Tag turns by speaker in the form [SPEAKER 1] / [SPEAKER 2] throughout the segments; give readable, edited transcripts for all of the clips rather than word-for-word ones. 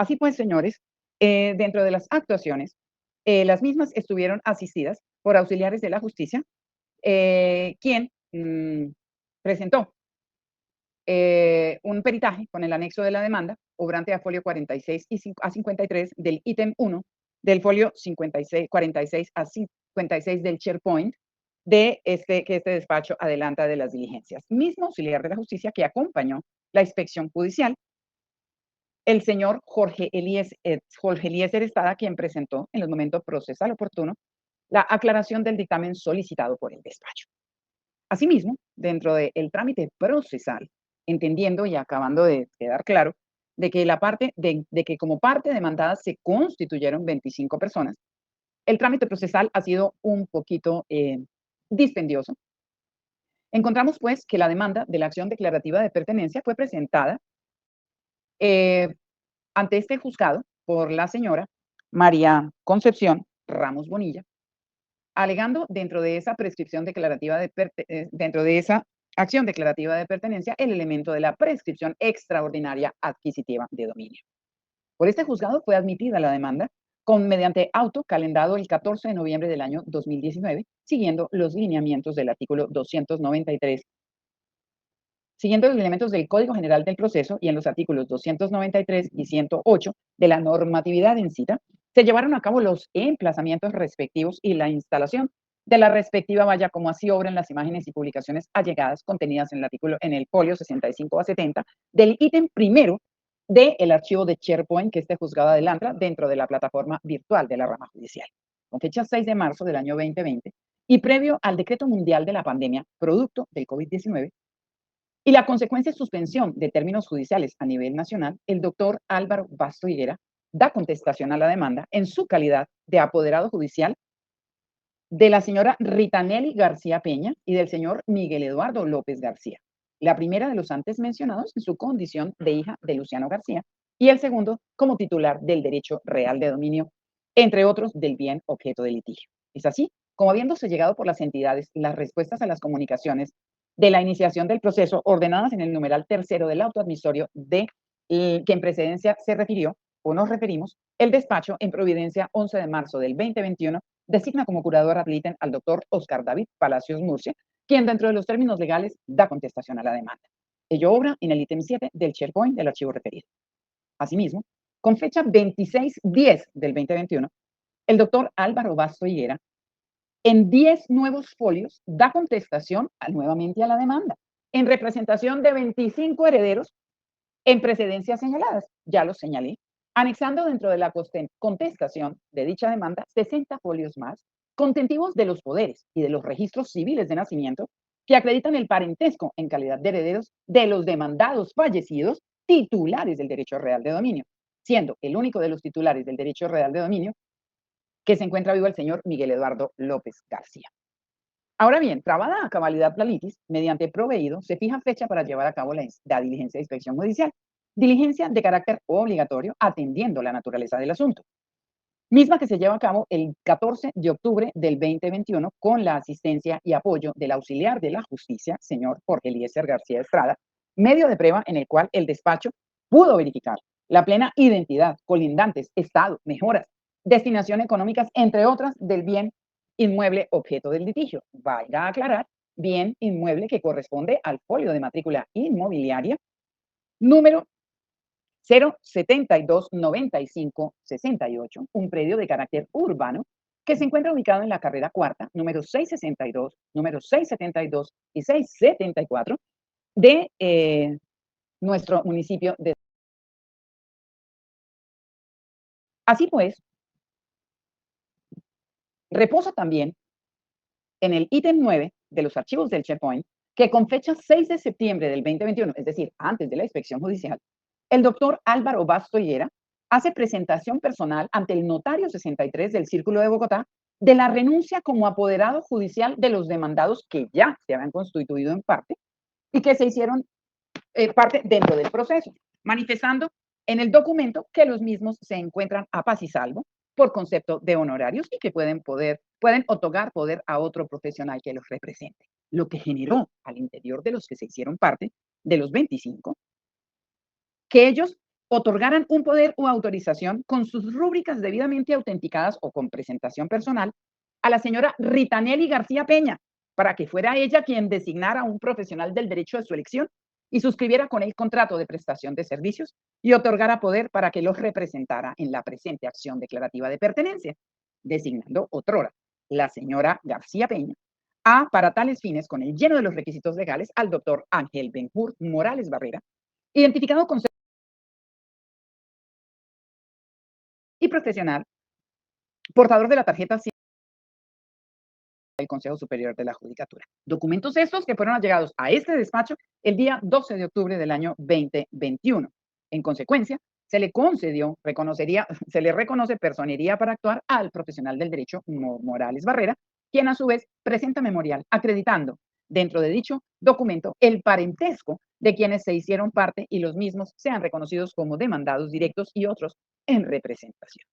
[SPEAKER 1] Así pues, señores, dentro de las actuaciones, las mismas estuvieron asistidas por auxiliares de la justicia, quien presentó un peritaje con el anexo de la demanda, obrante a folio 46 a 53 del ítem 1 del folio 56, 46 a 56 del SharePoint que este despacho adelanta de las diligencias. Mismo auxiliar de la justicia que acompañó la inspección judicial, el señor Jorge Eliezer Estada, quien presentó en el momento procesal oportuno la aclaración del dictamen solicitado por el despacho. Asimismo, dentro del trámite procesal, entendiendo y acabando de quedar claro de que, de que como parte demandada se constituyeron 25 personas, el trámite procesal ha sido un poquito dispendioso. Encontramos pues que la demanda de la acción declarativa de pertenencia fue presentada ante este juzgado por la señora María Concepción Ramos Bonilla, alegando dentro de esa prescripción declarativa dentro de esa acción declarativa de pertenencia el elemento de la prescripción extraordinaria adquisitiva de dominio. Por este juzgado fue admitida la demanda mediante auto calendado el 14 de noviembre del año 2019, siguiendo los lineamientos del artículo 293, siguiendo los elementos del Código General del Proceso y en los artículos 293 y 108 de la normatividad en cita, se llevaron a cabo los emplazamientos respectivos y la instalación de la respectiva valla, como así obran las imágenes y publicaciones allegadas contenidas en el artículo, en el folio 65 a 70 del ítem primero del archivo de SharePoint que este juzgado adelanta dentro de la plataforma virtual de la rama judicial. Con fecha 6 de marzo del año 2020 y previo al decreto mundial de la pandemia, producto del COVID-19, y la consecuente suspensión de términos judiciales a nivel nacional, el doctor Álvaro Basto Higuera da contestación a la demanda en su calidad de apoderado judicial de la señora Ritanelli García Peña y del señor Miguel Eduardo López García. La primera de los antes mencionados en su condición de hija de Luciano García y el segundo como titular del derecho real de dominio, entre otros del bien objeto de litigio. Es así como habiéndose llegado por las entidades las respuestas a las comunicaciones de la iniciación del proceso ordenadas en el numeral tercero del auto admisorio que en precedencia se refirió o nos referimos, el despacho en providencia 11 de marzo del 2021 designa como curador ad litem al doctor Oscar David Palacios Murcia, quien dentro de los términos legales da contestación a la demanda. Ello obra en el ítem 7 del SharePoint del archivo referido. Asimismo, con fecha 26/10 del 2021, el doctor Álvaro Basto Higuera en 10 nuevos folios da contestación nuevamente a la demanda, en representación de 25 herederos en precedencias señaladas, ya los señalé, anexando dentro de la contestación de dicha demanda 60 folios más, contentivos de los poderes y de los registros civiles de nacimiento que acreditan el parentesco en calidad de herederos de los demandados fallecidos titulares del derecho real de dominio, siendo el único de los titulares del derecho real de dominio que se encuentra vivo el señor Miguel Eduardo López García. Ahora bien, trabada a cabalidad la litis, mediante proveído, se fija fecha para llevar a cabo la diligencia de inspección judicial, diligencia de carácter obligatorio atendiendo la naturaleza del asunto, misma que se lleva a cabo el 14 de octubre del 2021 con la asistencia y apoyo del auxiliar de la justicia, señor Jorge Eliezer García Estrada, medio de prueba en el cual el despacho pudo verificar la plena identidad, colindantes, estado, mejoras, destinación económicas, entre otras, del bien inmueble objeto del litigio. Vaya a aclarar, bien inmueble que corresponde al folio de matrícula inmobiliaria número 0729568, un predio de carácter urbano que se encuentra ubicado en la carrera cuarta, número 662, número 672 y 674 de nuestro municipio de... Así pues, reposa también en el ítem 9 de los archivos del SharePoint que con fecha 6 de septiembre del 2021, es decir, antes de la inspección judicial, el doctor Álvaro Basto Higuera hace presentación personal ante el notario 63 del Círculo de Bogotá de la renuncia como apoderado judicial de los demandados que ya se habían constituido en parte y que se hicieron parte dentro del proceso, manifestando en el documento que los mismos se encuentran a paz y salvo por concepto de honorarios y que pueden otorgar poder a otro profesional que los represente, lo que generó al interior de los que se hicieron parte, de los 25, que ellos otorgaran un poder o autorización con sus rúbricas debidamente autenticadas o con presentación personal a la señora Ritanelli García Peña, para que fuera ella quien designara a un profesional del derecho de su elección y suscribiera con él contrato de prestación de servicios y otorgara poder para que los representara en la presente acción declarativa de pertenencia, designando otrora la señora García Peña a, para tales fines, con el lleno de los requisitos legales, al doctor Ángel Benjur Morales Barrera, identificado con y profesional, portador de la tarjeta del Consejo Superior de la Judicatura. Documentos estos que fueron allegados a este despacho el día 12 de octubre del año 2021. En consecuencia, se le concedió, se le reconoce personería para actuar al profesional del derecho Morales Barrera, quien a su vez presenta memorial acreditando dentro de dicho documento el parentesco de quienes se hicieron parte y los mismos sean reconocidos como demandados directos y otros en representación.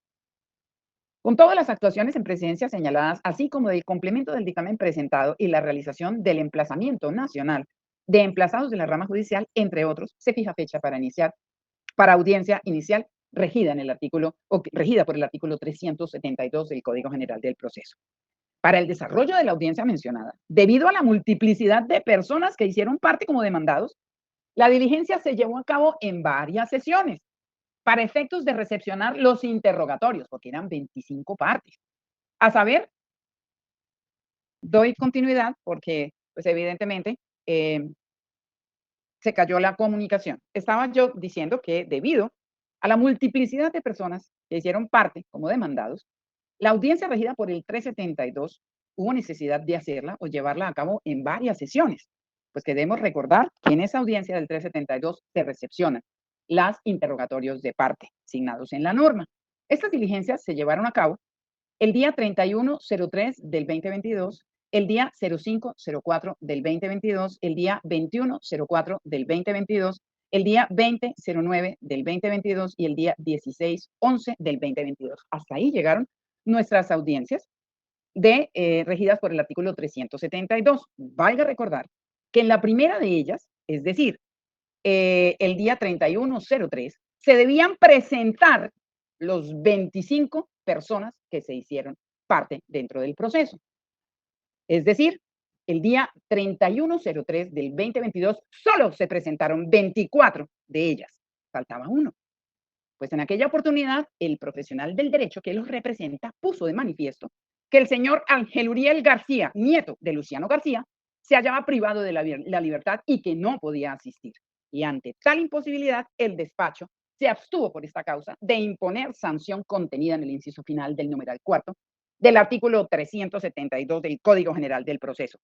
[SPEAKER 1] Con todas las actuaciones en presidencia señaladas, así como del complemento del dictamen presentado y la realización del emplazamiento nacional de emplazados de la rama judicial, entre otros, se fija fecha para audiencia inicial regida por el artículo 372 del Código General del Proceso. Para el desarrollo de la audiencia mencionada, debido a la multiplicidad de personas que hicieron parte como demandados, la diligencia se llevó a cabo en varias sesiones para efectos de recepcionar los interrogatorios, porque eran 25 partes. A saber, doy continuidad porque, pues evidentemente, se cayó la comunicación. Estaba yo diciendo que debido a la multiplicidad de personas que hicieron parte como demandados, la audiencia regida por el 372 hubo necesidad de hacerla o llevarla a cabo en varias sesiones, pues que debemos recordar que en esa audiencia del 372 se recepcionan los interrogatorios de parte, asignados en la norma. Estas diligencias se llevaron a cabo el día 3103 del 2022, el día 0504 del 2022, el día 2104 del 2022, el día 2009 del 2022 y el día 1611 del 2022. Hasta ahí llegaron nuestras audiencias regidas por el artículo 372. Valga recordar que en la primera de ellas, es decir, el día 3103, se debían presentar los 25 personas que se hicieron parte dentro del proceso. Es decir, el día 3103 del 2022 solo se presentaron 24 de ellas. Faltaba uno. Pues en aquella oportunidad, el profesional del derecho que los representa puso de manifiesto que el señor Ángel Uriel García, nieto de Luciano García, se hallaba privado de la libertad y que no podía asistir. Y ante tal imposibilidad, el despacho se abstuvo por esta causa de imponer sanción contenida en el inciso final del numeral cuarto del artículo 372 del Código General del Proceso,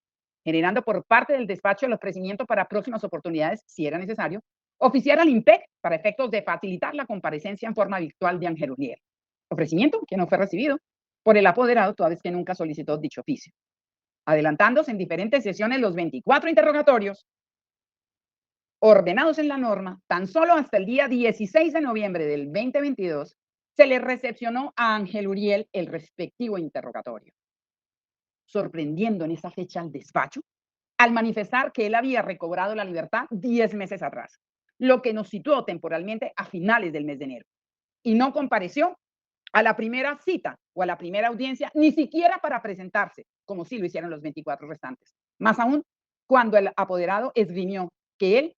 [SPEAKER 1] generando por parte del despacho el ofrecimiento para próximas oportunidades, si era necesario, oficiar al IMPEC para efectos de facilitar la comparecencia en forma virtual de Ángel Uriel. Ofrecimiento que no fue recibido por el apoderado, toda vez que nunca solicitó dicho oficio. Adelantándose en diferentes sesiones los 24 interrogatorios ordenados en la norma, tan solo hasta el día 16 de noviembre del 2022, se le recepcionó a Ángel Uriel el respectivo interrogatorio, sorprendiendo en esa fecha al despacho al manifestar que él había recobrado la libertad 10 meses atrás, lo que nos situó temporalmente a finales del mes de enero. Y no compareció a la primera cita o a la primera audiencia, ni siquiera para presentarse, como sí lo hicieron los 24 restantes. Más aún, cuando el apoderado esgrimió que él,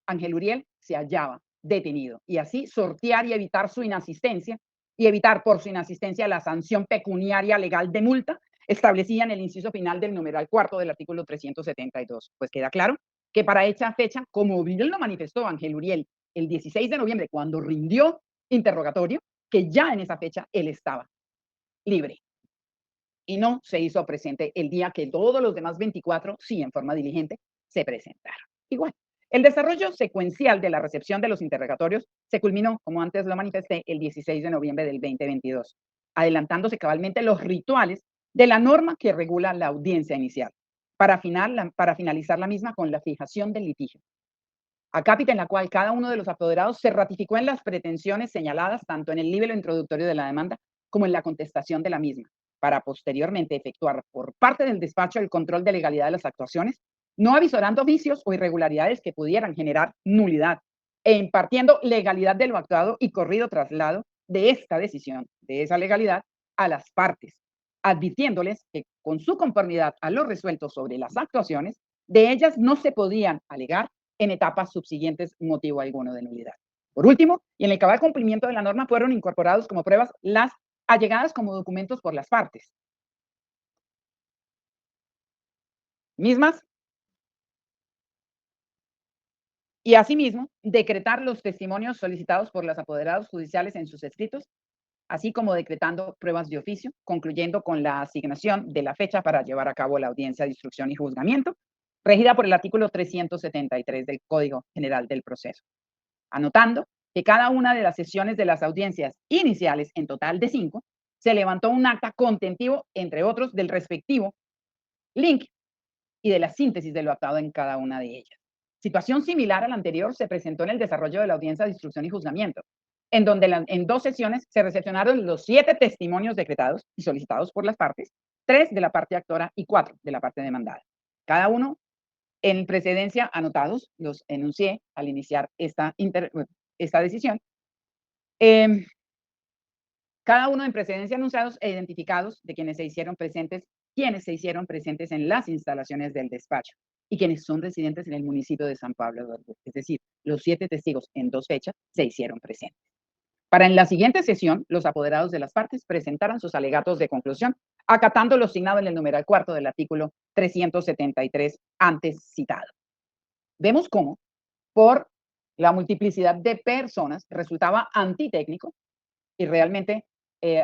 [SPEAKER 1] Ángel Uriel, se hallaba detenido y así sortear y evitar su inasistencia y evitar por su inasistencia la sanción pecuniaria legal de multa establecida en el inciso final del numeral cuarto del artículo 372. Pues queda claro que para esa fecha, como bien lo manifestó Ángel Uriel el 16 de noviembre, cuando rindió interrogatorio, que ya en esa fecha él estaba libre y no se hizo presente el día que todos los demás 24, sí, en forma diligente, se presentaron. Igual, el desarrollo secuencial de la recepción de los interrogatorios se culminó, como antes lo manifesté, el 16 de noviembre del 2022, adelantándose cabalmente los rituales de la norma que regula la audiencia inicial, para finalizar la misma con la fijación del litigio. Acápite en la cual cada uno de los apoderados se ratificó en las pretensiones señaladas tanto en el libelo introductorio de la demanda como en la contestación de la misma, para posteriormente efectuar por parte del despacho el control de legalidad de las actuaciones, no avisorando vicios o irregularidades que pudieran generar nulidad e impartiendo legalidad de lo actuado y corrido traslado de esta decisión, de esa legalidad, a las partes, advirtiéndoles que con su conformidad a lo resuelto sobre las actuaciones, de ellas no se podían alegar en etapas subsiguientes motivo alguno de nulidad. Por último, y en el cabal cumplimiento de la norma, fueron incorporados como pruebas las allegadas como documentos por las partes, mismas, y asimismo decretar los testimonios solicitados por los apoderados judiciales en sus escritos, así como decretando pruebas de oficio, concluyendo con la asignación de la fecha para llevar a cabo la audiencia de instrucción y juzgamiento, regida por el artículo 373 del Código General del Proceso, anotando que cada una de las sesiones de las audiencias iniciales, en total de 5, se levantó un acta contentivo, entre otros, del respectivo link y de la síntesis de lo actuado en cada una de ellas. Situación similar a la anterior se presentó en el desarrollo de la audiencia de instrucción y juzgamiento, en donde en 2 sesiones se recepcionaron los 7 testimonios decretados y solicitados por las partes, 3 de la parte actora y 4 de la parte demandada. Cada uno en precedencia anotados, los enuncié al iniciar esta decisión. Eh, Cada uno en precedencia anunciados e identificados de quienes se hicieron presentes en las instalaciones del despacho y quienes son residentes en el municipio de San Pablo de Orgullo. Es decir, los 7 testigos en 2 fechas se hicieron presentes. Para en la siguiente sesión, los apoderados de las partes presentaran sus alegatos de conclusión, acatando lo signado en el numeral cuarto del artículo 373 antes citado. Vemos cómo, por la multiplicidad de personas, resultaba antitécnico y realmente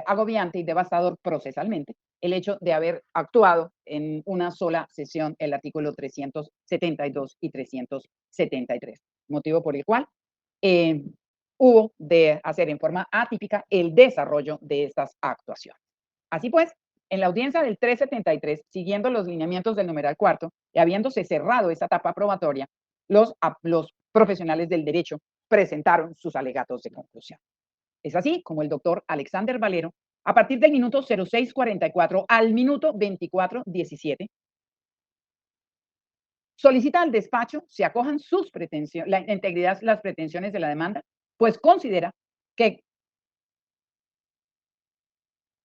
[SPEAKER 1] agobiante y devastador procesalmente el hecho de haber actuado en una sola sesión el artículo 372 y 373, motivo por el cual eh, hubo de hacer en forma atípica el desarrollo de estas actuaciones. Así pues, en la audiencia del 373, siguiendo los lineamientos del numeral cuarto y habiéndose cerrado esa etapa probatoria, los profesionales del derecho presentaron sus alegatos de conclusión. Es así como el doctor Alexander Valero, a partir del minuto 06:44 al minuto 24:17, solicita al despacho se acojan sus pretensiones, la integridad, las pretensiones de la demanda, pues considera que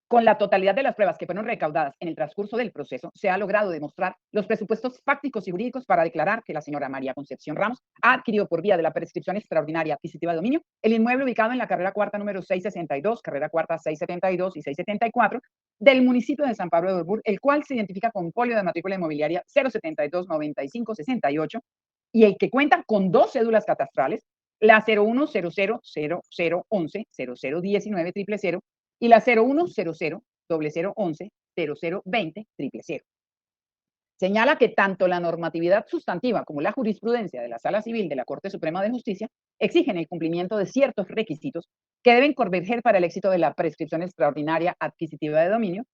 [SPEAKER 1] con la totalidad de las pruebas que fueron recaudadas en el transcurso del proceso, se ha logrado demostrar los presupuestos fácticos y jurídicos para declarar que la señora María Concepción Ramos ha adquirido por vía de la prescripción extraordinaria adquisitiva de dominio el inmueble ubicado en la carrera cuarta número 662, carrera cuarta 672 y 674 del municipio de San Pablo de Urbur, el cual se identifica con folio de matrícula inmobiliaria 072 95 68 y el que cuenta con 2 cédulas catastrales, la 01000011 0019 000 y la 01000011 0020 Señala que tanto la normatividad sustantiva como la jurisprudencia de la Sala Civil de la Corte Suprema de Justicia exigen el cumplimiento de ciertos requisitos que deben converger para el éxito de la prescripción extraordinaria adquisitiva de dominio,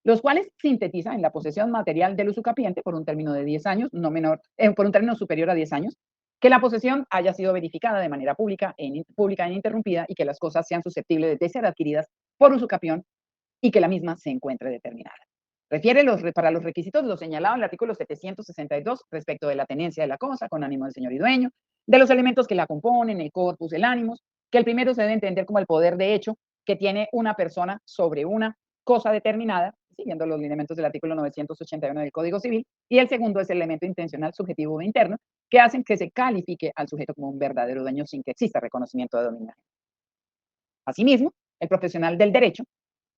[SPEAKER 1] los cuales sintetizan en la posesión material del usucapiente por un término de 10 años, no menor, por un término superior a 10 años, que la posesión haya sido verificada de manera pública e ininterrumpida y que las cosas sean susceptibles de ser adquiridas por usucapión y que la misma se encuentre determinada. Refiere para los requisitos lo señalado en el artículo 762 respecto de la tenencia de la cosa con ánimo del señor y dueño, de los elementos que la componen, el corpus, el ánimos, que el primero se debe entender como el poder de hecho que tiene una persona sobre una cosa determinada, siguiendo los lineamientos del artículo 981 del Código Civil, y el segundo es el elemento intencional subjetivo o interno, que hacen que se califique al sujeto como un verdadero dueño sin que exista reconocimiento de dominio. Asimismo, el profesional del derecho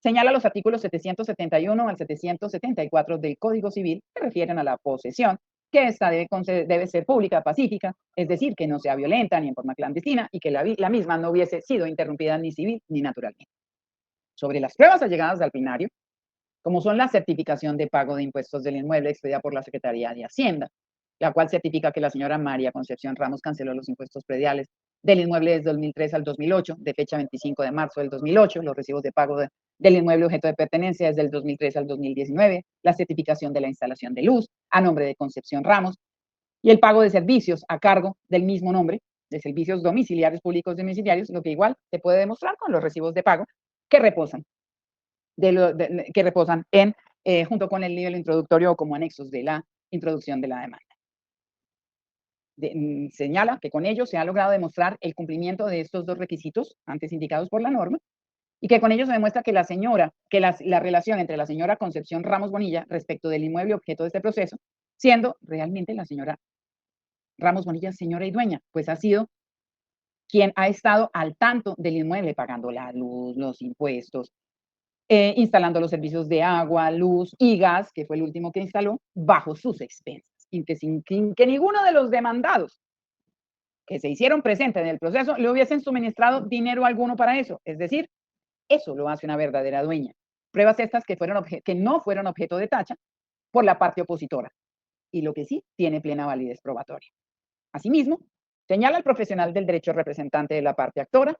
[SPEAKER 1] señala los artículos 771 al 774 del Código Civil que refieren a la posesión, que esta debe ser pública, pacífica, es decir, que no sea violenta ni en forma clandestina y que la misma no hubiese sido interrumpida ni civil ni naturalmente. Sobre las pruebas allegadas al plenario, como son la certificación de pago de impuestos del inmueble expedida por la Secretaría de Hacienda, la cual certifica que la señora María Concepción Ramos canceló los impuestos prediales del inmueble desde 2003 al 2008, de fecha 25 de marzo del 2008, los recibos de pago del inmueble objeto de pertenencia desde el 2003 al 2019, la certificación de la instalación de luz a nombre de Concepción Ramos y el pago de servicios a cargo del mismo nombre, de servicios domiciliarios públicos domiciliarios, lo que igual se puede demostrar con los recibos de pago que reposan que reposan junto con el nivel introductorio o como anexos de la introducción de la demanda. señala que con ello se ha logrado demostrar el cumplimiento de estos dos requisitos antes indicados por la norma y que con ello se demuestra que la relación entre la señora Concepción Ramos Bonilla respecto del inmueble objeto de este proceso, siendo realmente la señora Ramos Bonilla señora y dueña, pues ha sido quien ha estado al tanto del inmueble, pagando la luz, los impuestos, instalando los servicios de agua, luz y gas, que fue el último que instaló, bajo sus expensas, y que sin que ninguno de los demandados que se hicieron presentes en el proceso le hubiesen suministrado dinero alguno para eso. Es decir, eso lo hace una verdadera dueña. Pruebas estas que no fueron objeto de tacha por la parte opositora, y lo que sí tiene plena validez probatoria. Asimismo, señala el profesional del derecho representante de la parte actora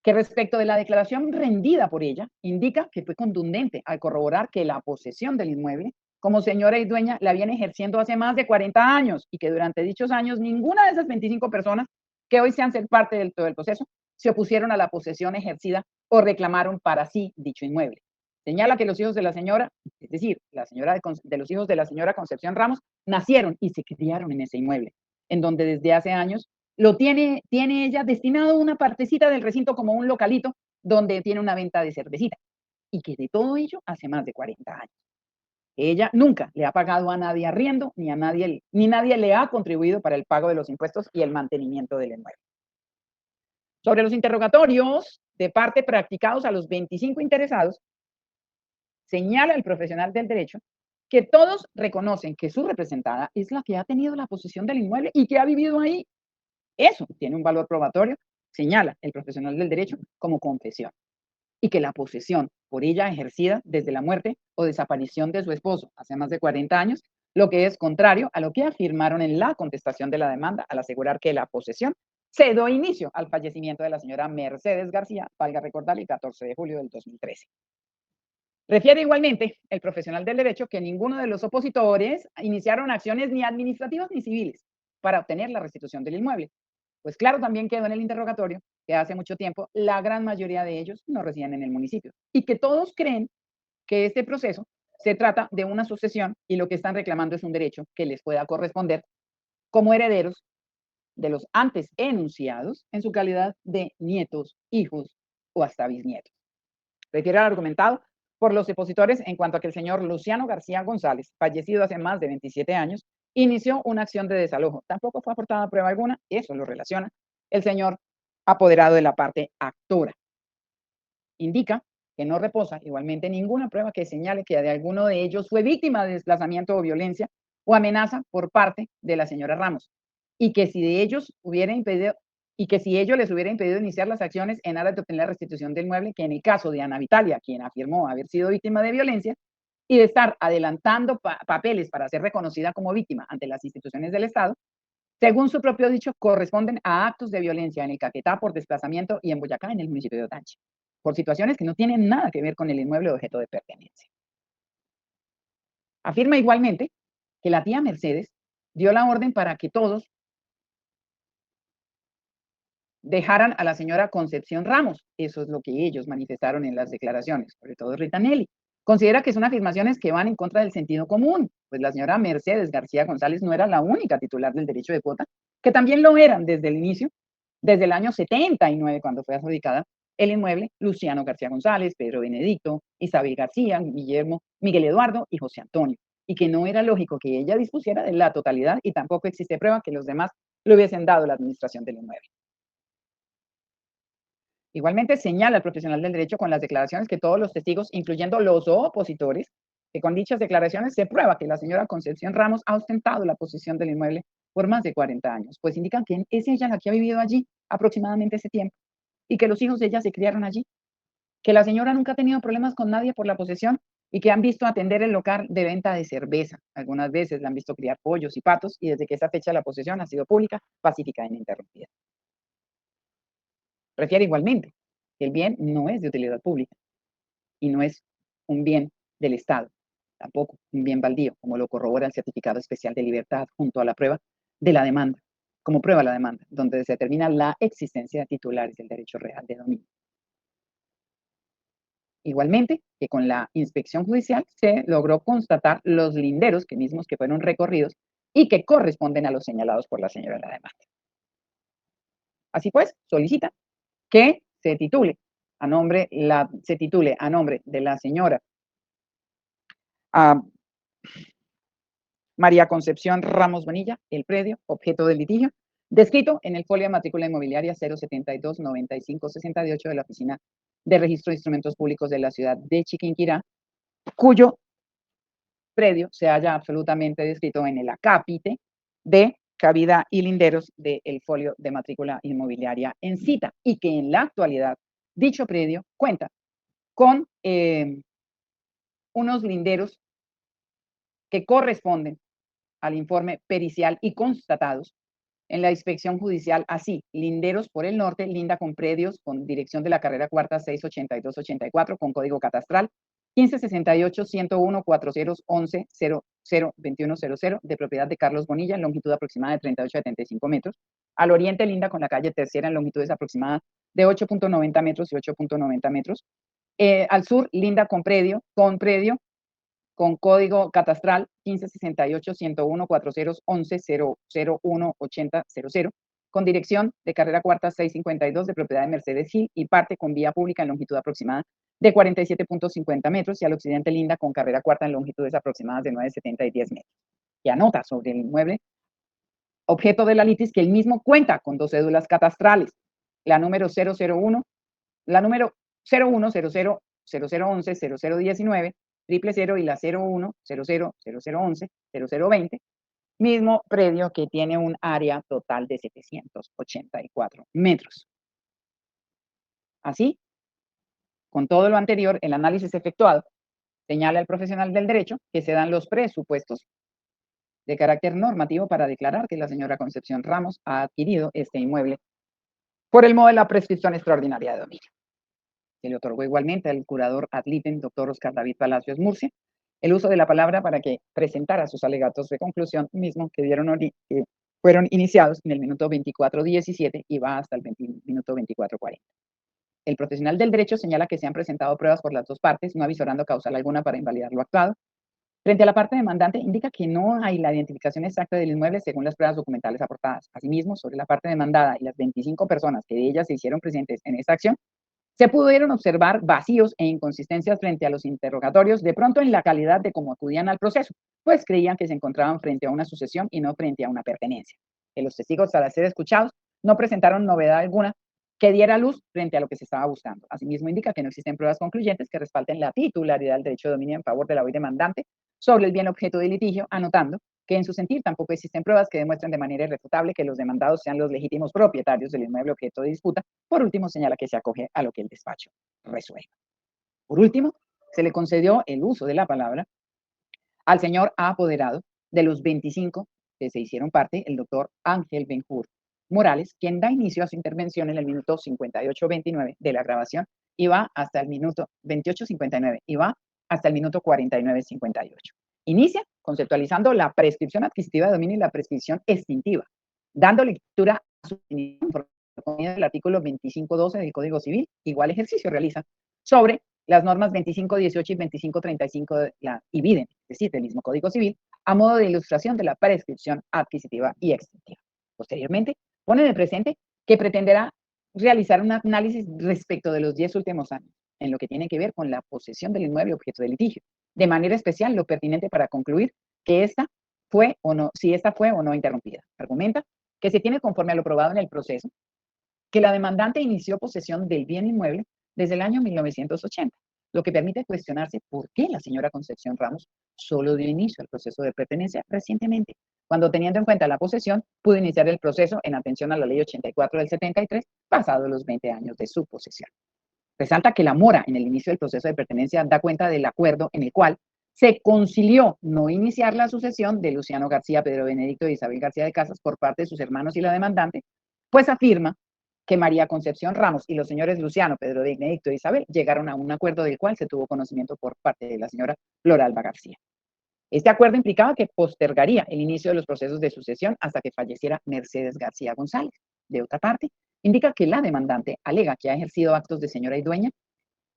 [SPEAKER 1] que respecto de la declaración rendida por ella, indica que fue contundente al corroborar que la posesión del inmueble como señora y dueña la viene ejerciendo hace más de 40 años y que durante dichos años ninguna de esas 25 personas que hoy sean ser parte del todo el proceso se opusieron a la posesión ejercida o reclamaron para sí dicho inmueble. Señala que los hijos de la señora, es decir, la señora de los hijos de la señora Concepción Ramos, nacieron y se criaron en ese inmueble, en donde desde hace años tiene ella destinado una partecita del recinto como un localito donde tiene una venta de cervecita y que de todo ello hace más de 40 años. Ella nunca le ha pagado a nadie arriendo ni nadie le ha contribuido para el pago de los impuestos y el mantenimiento del inmueble. Sobre los interrogatorios de parte practicados a los 25 interesados, señala el profesional del derecho que todos reconocen que su representada es la que ha tenido la posesión del inmueble y que ha vivido ahí. Eso tiene un valor probatorio, señala el profesional del derecho, como confesión, y que la posesión por ella ejercida desde la muerte o desaparición de su esposo hace más de 40 años, lo que es contrario a lo que afirmaron en la contestación de la demanda al asegurar que la posesión se dio inicio al fallecimiento de la señora Mercedes García, valga recordar, el 14 de julio del 2013. Refiere igualmente el profesional del derecho que ninguno de los opositores iniciaron acciones ni administrativas ni civiles para obtener la restitución del inmueble. Pues claro, también quedó en el interrogatorio que hace mucho tiempo la gran mayoría de ellos no residen en el municipio y que todos creen que este proceso se trata de una sucesión y lo que están reclamando es un derecho que les pueda corresponder como herederos de los antes enunciados en su calidad de nietos, hijos o hasta bisnietos. Refiere al argumentado por los depositores en cuanto a que el señor Luciano García González, fallecido hace más de 27 años, inició una acción de desalojo. Tampoco fue aportada prueba alguna, eso lo relaciona el señor apoderado de la parte actora. Indica que no reposa igualmente ninguna prueba que señale que de alguno de ellos fue víctima de desplazamiento o violencia o amenaza por parte de la señora Ramos, y que si de ellos hubiera impedido y que si ello les hubiera impedido iniciar las acciones en aras de obtener la restitución del inmueble, que en el caso de Ana Vitalia, quien afirmó haber sido víctima de violencia, y de estar adelantando papeles para ser reconocida como víctima ante las instituciones del Estado, según su propio dicho, corresponden a actos de violencia en el Caquetá por desplazamiento y en Boyacá, en el municipio de Otanche, por situaciones que no tienen nada que ver con el inmueble de objeto de pertenencia. Afirma igualmente que la tía Mercedes dio la orden para que todos dejaran a la señora Concepción Ramos. Eso es lo que ellos manifestaron en las declaraciones, sobre todo Rita Nelly. Considera que son afirmaciones que van en contra del sentido común, pues la señora Mercedes García González no era la única titular del derecho de cuota, que también lo eran desde el inicio, desde el año 79, cuando fue adjudicada el inmueble, Luciano García González, Pedro Benedicto, Isabel García, Guillermo, Miguel Eduardo y José Antonio, y que no era lógico que ella dispusiera de la totalidad y tampoco existe prueba que los demás le hubiesen dado la administración del inmueble. Igualmente señala el profesional del derecho con las declaraciones que todos los testigos, incluyendo los opositores, que con dichas declaraciones se prueba que la señora Concepción Ramos ha ostentado la posesión del inmueble por más de 40 años, pues indican que es ella la que ha vivido allí aproximadamente ese tiempo y que los hijos de ella se criaron allí, que la señora nunca ha tenido problemas con nadie por la posesión y que han visto atender el local de venta de cerveza. Algunas veces la han visto criar pollos y patos y desde que esa fecha la posesión ha sido pública, pacífica e ininterrumpida. Refiere igualmente que el bien no es de utilidad pública y no es un bien del Estado, tampoco un bien baldío, como lo corrobora el certificado especial de libertad junto a la prueba de la demanda, como prueba la demanda, donde se determina la existencia de titulares del derecho real de dominio. Igualmente, que con la inspección judicial se logró constatar los linderos que mismos que fueron recorridos y que corresponden a los señalados por la señora en la demanda. Así pues, solicita que se titule a nombre de la señora María Concepción Ramos Bonilla, el predio objeto del litigio, descrito en el folio de matrícula inmobiliaria 072-9568 de la Oficina de Registro de Instrumentos Públicos de la ciudad de Chiquinquirá, cuyo predio se halla absolutamente descrito en el acápite de cabida y linderos del folio de matrícula inmobiliaria en cita, y que en la actualidad dicho predio cuenta con unos linderos que corresponden al informe pericial y constatados en la inspección judicial, así: linderos por el norte, linda con predios con dirección de la carrera cuarta 68284 con código catastral 1568-101-4011-002100 de propiedad de Carlos Bonilla en longitud aproximada de 38 a 75 metros. Al oriente linda con la calle Tercera en longitudes aproximadas de 8.90 metros y 8.90 metros. Al sur linda con predio con código catastral 1568-101-4011-001-8000, con dirección de carrera cuarta 652 de propiedad de Mercedes Gil y parte con vía pública en longitud aproximada de 47.50 metros, y al occidente linda con carrera cuarta en longitudes aproximadas de 9.70 y 10 metros. Y anota sobre el inmueble objeto de la litis que el mismo cuenta con 2 cédulas catastrales, la número 001, la número 0100 0011 0019 000 y la 01 00 0011 0020, mismo predio que tiene un área total de 784 metros. Así, con todo lo anterior, el análisis efectuado señala al profesional del derecho que se dan los presupuestos de carácter normativo para declarar que la señora Concepción Ramos ha adquirido este inmueble por el modo de la prescripción extraordinaria de dominio. Se le otorgó igualmente al curador ad litem, doctor Oscar David Palacios Murcia, el uso de la palabra para que presentara sus alegatos de conclusión, mismo que fueron iniciados en el minuto 24:17 y va hasta el minuto 24:40. El profesional del derecho señala que se han presentado pruebas por las dos partes, no avisorando causal alguna para invalidar lo actuado. Frente a la parte demandante, indica que no hay la identificación exacta del inmueble según las pruebas documentales aportadas. Asimismo, sobre la parte demandada y las 25 personas que de ellas se hicieron presentes en esta acción, se pudieron observar vacíos e inconsistencias frente a los interrogatorios, de pronto en la calidad de cómo acudían al proceso, pues creían que se encontraban frente a una sucesión y no frente a una pertenencia. Que los testigos, al ser escuchados, no presentaron novedad alguna que diera luz frente a lo que se estaba buscando. Asimismo, indica que no existen pruebas concluyentes que respalden la titularidad del derecho de dominio en favor de la hoy demandante sobre el bien objeto de litigio, anotando que en su sentir tampoco existen pruebas que demuestren de manera irrefutable que los demandados sean los legítimos propietarios del inmueble objeto de disputa. Por último, señala que se acoge a lo que el despacho resuelva. Por último, se le concedió el uso de la palabra al señor apoderado de los 25 que se hicieron parte, el doctor Ángel Benjur Morales, quien da inicio a su intervención en el minuto 58:29 de la grabación y va hasta el minuto 28:59 y va hasta el minuto 49:58. Inicia conceptualizando la prescripción adquisitiva de dominio y la prescripción extintiva, dando lectura a su del artículo 25.12 del Código Civil. Igual ejercicio realiza sobre las normas 25.18 y 25.35 de la IBIDEN, es decir, del mismo Código Civil, a modo de ilustración de la prescripción adquisitiva y extintiva. Posteriormente, pone de presente que pretenderá realizar un análisis respecto de los 10 últimos años, en lo que tiene que ver con la posesión del inmueble objeto de litigio, de manera especial lo pertinente para concluir que esta fue o no, si esta fue o no interrumpida. Argumenta que se tiene conforme a lo probado en el proceso que la demandante inició posesión del bien inmueble desde el año 1980, lo que permite cuestionarse por qué la señora Concepción Ramos solo dio inicio al proceso de pertenencia recientemente, cuando, teniendo en cuenta la posesión, pudo iniciar el proceso en atención a la Ley 84 del 73, pasados los 20 años de su posesión. Resalta que la mora en el inicio del proceso de pertenencia da cuenta del acuerdo en el cual se concilió no iniciar la sucesión de Luciano García, Pedro Benedicto y Isabel García de Casas por parte de sus hermanos y la demandante, pues afirma que María Concepción Ramos y los señores Luciano, Pedro Benedicto e Isabel llegaron a un acuerdo del cual se tuvo conocimiento por parte de la señora Floralba García. Este acuerdo implicaba que postergaría el inicio de los procesos de sucesión hasta que falleciera Mercedes García González. De otra parte, indica que la demandante alega que ha ejercido actos de señora y dueña.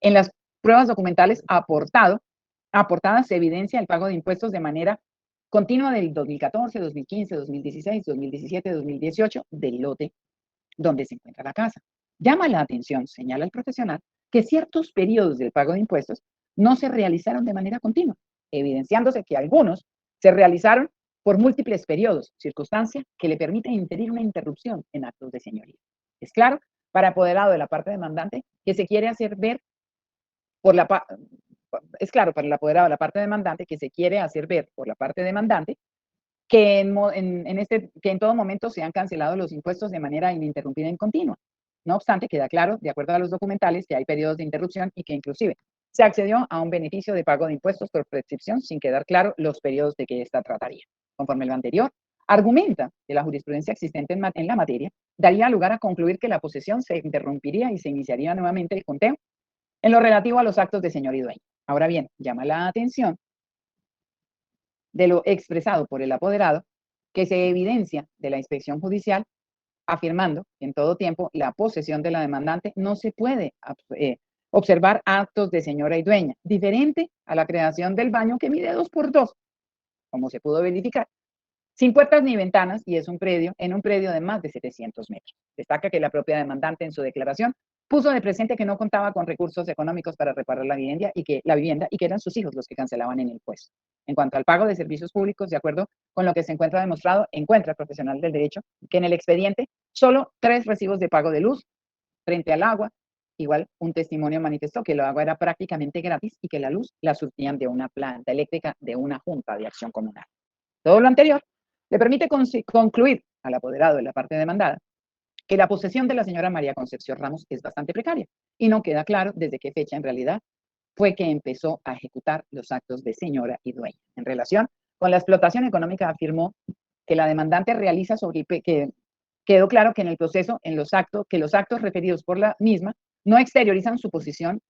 [SPEAKER 1] En las pruebas documentales aportadas se evidencia el pago de impuestos de manera continua del 2014, 2015, 2016, 2017, 2018 del lote donde se encuentra la casa. Llama la atención, señala el profesional, que ciertos periodos del pago de impuestos no se realizaron de manera continua, evidenciándose que algunos se realizaron por múltiples periodos, circunstancia que le permite impedir una interrupción en actos de señorío. Es claro, para apoderado de la parte demandante, que se quiere hacer ver por la es claro para el apoderado de la parte demandante que se quiere hacer ver por la parte demandante que que en todo momento se han cancelado los impuestos de manera ininterrumpida y continua. No obstante, queda claro, de acuerdo a los documentales, que hay periodos de interrupción y que inclusive se accedió a un beneficio de pago de impuestos por prescripción sin quedar claro los periodos de que esta trataría. Conforme lo anterior, argumenta que la jurisprudencia existente en la materia daría lugar a concluir que la posesión se interrumpiría y se iniciaría nuevamente el conteo en lo relativo a los actos de señor y dueño. Ahora bien, llama la atención de lo expresado por el apoderado, que se evidencia de la inspección judicial, afirmando que en todo tiempo la posesión de la demandante no se puede observar actos de señora y dueña, diferente a la creación del baño que mide 2 por 2, como se pudo verificar, sin puertas ni ventanas y es en un predio de más de 700 metros. Destaca que la propia demandante en su declaración puso de presente que no contaba con recursos económicos para reparar la vivienda y que eran sus hijos los que cancelaban en el impuesto. En cuanto al pago de servicios públicos, de acuerdo con lo que se encuentra demostrado, encuentra el profesional del derecho que en el expediente solo 3 recibos de pago de luz frente al agua. Igual un testimonio manifestó que el agua era prácticamente gratis y que la luz la surtían de una planta eléctrica de una junta de acción comunal. Todo lo anterior le permite concluir al apoderado de la parte demandada que la posesión de la señora María Concepción Ramos es bastante precaria y no queda claro desde qué fecha en realidad fue que empezó a ejecutar los actos de señora y dueña. En relación con la explotación económica, afirmó que la demandante realiza que quedó claro que en el proceso, que los actos referidos por la misma no exteriorizan su posesión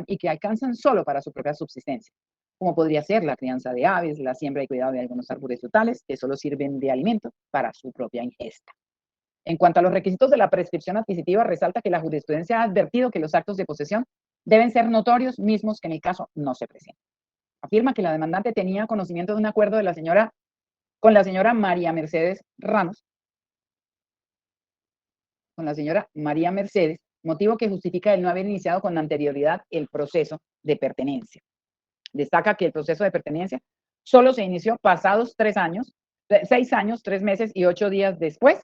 [SPEAKER 1] y que alcanzan solo para su propia subsistencia, como podría ser la crianza de aves, la siembra y cuidado de algunos árboles frutales que solo sirven de alimento para su propia ingesta. En cuanto a los requisitos de la prescripción adquisitiva, resalta que la jurisprudencia ha advertido que los actos de posesión deben ser notorios, mismos que en el caso no se presentan. Afirma que la demandante tenía conocimiento de un acuerdo con la señora María Mercedes Ramos, motivo que justifica el no haber iniciado con anterioridad el proceso de pertenencia. Destaca que el proceso de pertenencia solo se inició pasados 6 años, 3 meses y 8 días después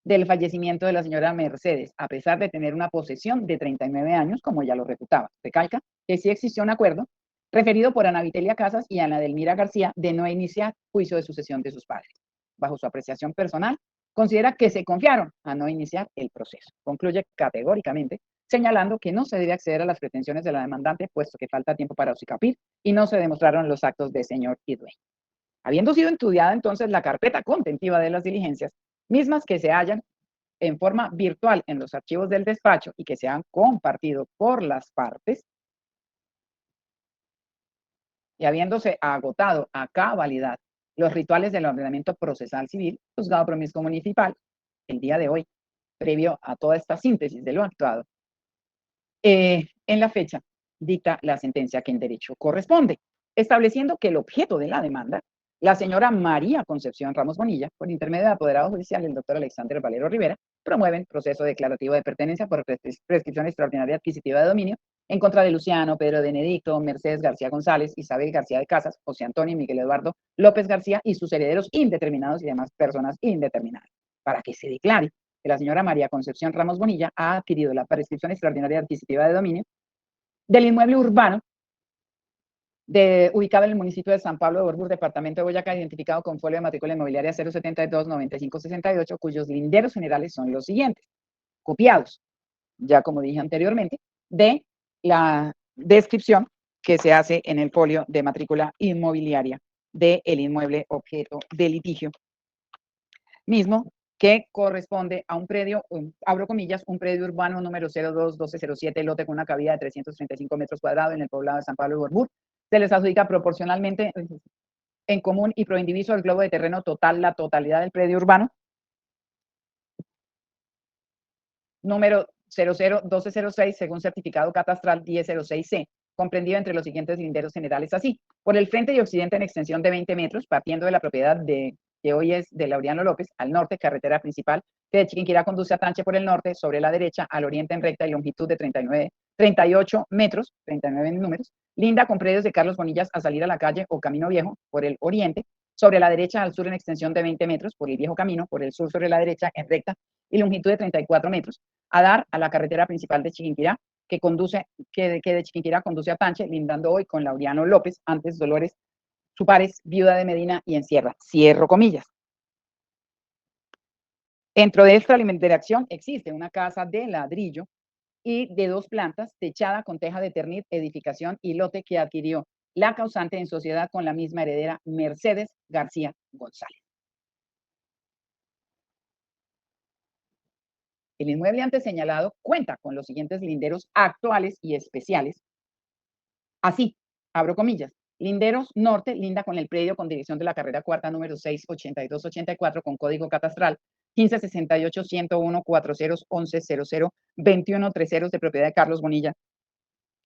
[SPEAKER 1] del fallecimiento de la señora Mercedes, a pesar de tener una posesión de 39 años, como ella lo reputaba. Recalca que sí existió un acuerdo referido por Ana Vitelia Casas y Ana Delmira García de no iniciar juicio de sucesión de sus padres. Bajo su apreciación personal, considera que se confiaron a no iniciar el proceso. Concluye categóricamente señalando que no se debe acceder a las pretensiones de la demandante, puesto que falta tiempo para hocicapir y no se demostraron los actos de señor y dueño. Habiendo sido estudiada entonces la carpeta contentiva de las diligencias, mismas que se hallan en forma virtual en los archivos del despacho y que se han compartido por las partes, y habiéndose agotado a cabalidad los rituales del ordenamiento procesal civil, juzgado promiscuo municipal, el día de hoy, previo a toda esta síntesis de lo actuado, en la fecha dicta la sentencia que en derecho corresponde, estableciendo que el objeto de la demanda, la señora María Concepción Ramos Bonilla, por intermedio del apoderado judicial, el doctor Alexander Valero Rivera, promueven proceso declarativo de pertenencia por prescripción extraordinaria adquisitiva de dominio en contra de Luciano, Pedro Benedicto, Mercedes García González, Isabel García de Casas, José Antonio y Miguel Eduardo López García y sus herederos indeterminados y demás personas indeterminadas, para que se declare que la señora María Concepción Ramos Bonilla ha adquirido la prescripción extraordinaria adquisitiva de dominio del inmueble urbano ubicado en el municipio de San Pablo de Borbur, departamento de Boyacá, identificado con folio de matrícula inmobiliaria 072-9568, cuyos linderos generales son los siguientes, copiados, ya como dije anteriormente, de la descripción que se hace en el folio de matrícula inmobiliaria del inmueble objeto de litigio, mismo que corresponde a un predio, abro comillas, un predio urbano número 02-1207, lote con una cabida de 335 metros cuadrados en el poblado de San Pablo de Borbur. Se les adjudica proporcionalmente en común y pro indiviso el globo de terreno total, la totalidad del predio urbano, número 001206, según certificado catastral 1006C, comprendido entre los siguientes linderos generales así. Por el frente y occidente en extensión de 20 metros, partiendo de la propiedad que hoy es de Laureano López, al norte, carretera principal, que de Chiquinquirá conduce a Tánchez por el norte, sobre la derecha, al oriente en recta y longitud de 38 metros, 39 en números, linda con predios de Carlos Bonillas a salir a la calle o Camino Viejo por el oriente, sobre la derecha al sur en extensión de 20 metros por el viejo camino, por el sur sobre la derecha en recta y longitud de 34 metros, a dar a la carretera principal de Chiquinquirá, que de Chiquinquirá conduce a Tánchez, lindando hoy con Laureano López, antes Dolores Supares, viuda de Medina y Encierra. Cierro comillas. Dentro de esta interacción existe una casa de ladrillo y de 2 plantas, techada con teja de Ternit, edificación y lote que adquirió la causante en sociedad con la misma heredera Mercedes García González. El inmueble antes señalado cuenta con los siguientes linderos actuales y especiales. Así, abro comillas, linderos norte, linda con el predio con dirección de la carrera cuarta número 68284 con código catastral 1568-101-40-11-00-2130 de propiedad de Carlos Bonilla,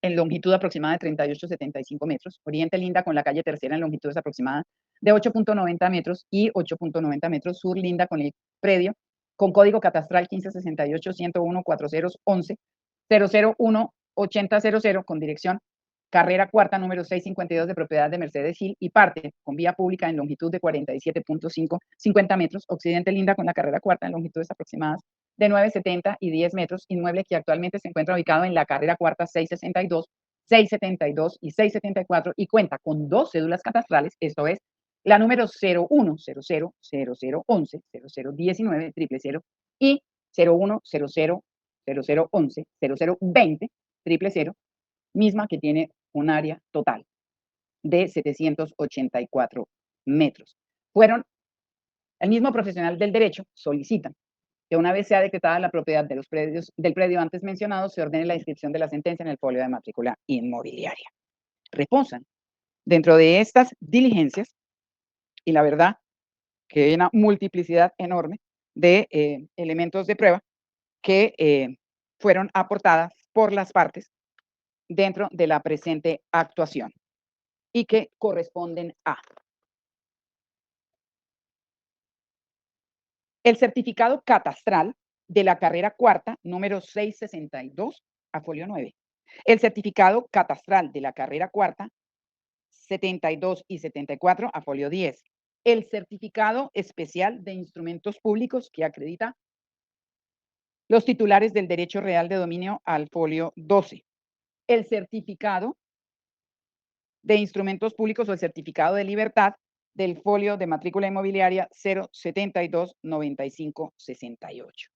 [SPEAKER 1] en longitud aproximada de 38,75 metros. Oriente linda con la calle Tercera en longitudes aproximadas de 8,90 metros y 8,90 metros. Sur linda con el predio con código catastral 1568-101-40-11-00-1-8000 con dirección carrera cuarta número 652 de propiedad de Mercedes Gil y parte con vía pública en longitud de 47,50 metros. Occidente linda con la carrera cuarta en longitudes aproximadas de 9,70 y 10 metros, inmueble que actualmente se encuentra ubicado en la carrera cuarta 662, 672 y 674 y cuenta con 2 cédulas catastrales, esto es, la número 010000110019 000 y 010000110020 000, misma que tiene un área total de 784 metros. El mismo profesional del derecho solicitan que una vez sea decretada la propiedad de los predios, del predio antes mencionado, se ordene la inscripción de la sentencia en el folio de matrícula inmobiliaria. Reposan dentro de estas diligencias, y la verdad que hay una multiplicidad enorme de elementos de prueba que fueron aportadas por las partes dentro de la presente actuación y que corresponden a el certificado catastral de la carrera cuarta, número 662, a folio 9. El certificado catastral de la carrera cuarta, 72 y 74, a folio 10. El certificado especial de instrumentos públicos que acredita los titulares del derecho real de dominio, al folio 12. El certificado de instrumentos públicos o el certificado de libertad del folio de matrícula inmobiliaria 072-9568.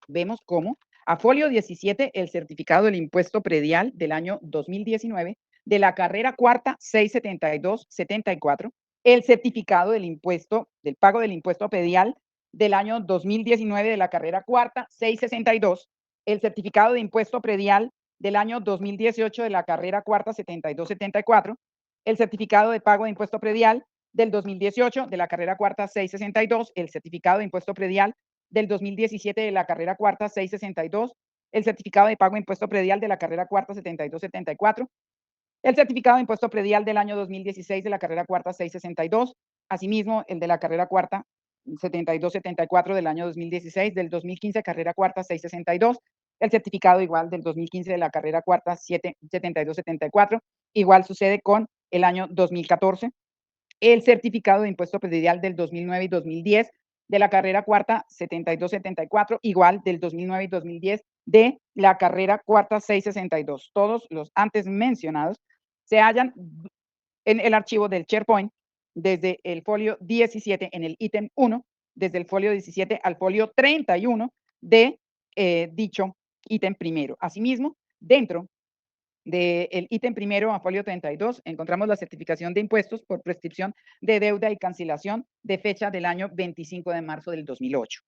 [SPEAKER 1] Vemos cómo a folio 17 el certificado del impuesto predial del año 2019 de la carrera cuarta 672-74, el certificado del impuesto, del pago del impuesto predial del año 2019 de la carrera cuarta 662, el certificado de impuesto predial del año 2018 de la carrera cuarta 7274, el certificado de pago de impuesto predial del 2018 de la carrera cuarta 662, el certificado de impuesto predial del 2017 de la carrera cuarta 662, el certificado de pago de impuesto predial de la carrera cuarta 7274, el certificado de impuesto predial del año 2016 de la carrera cuarta 662, asimismo el de la carrera cuarta 7274 del año 2016, del 2015 carrera cuarta 662, el certificado igual del 2015 de la carrera cuarta 7274, igual sucede con el año 2014, el certificado de impuesto predial del 2009 y 2010 de la carrera cuarta 7274, igual del 2009 y 2010 de la carrera cuarta 662. Todos los antes mencionados se hallan en el archivo del SharePoint desde el folio 17 en el ítem 1, desde el folio 17 al folio 31 de dicho ítem primero. Asimismo, dentro del ítem primero a folio 32 encontramos la certificación de impuestos por prescripción de deuda y cancelación de fecha del año 25 de marzo del 2008.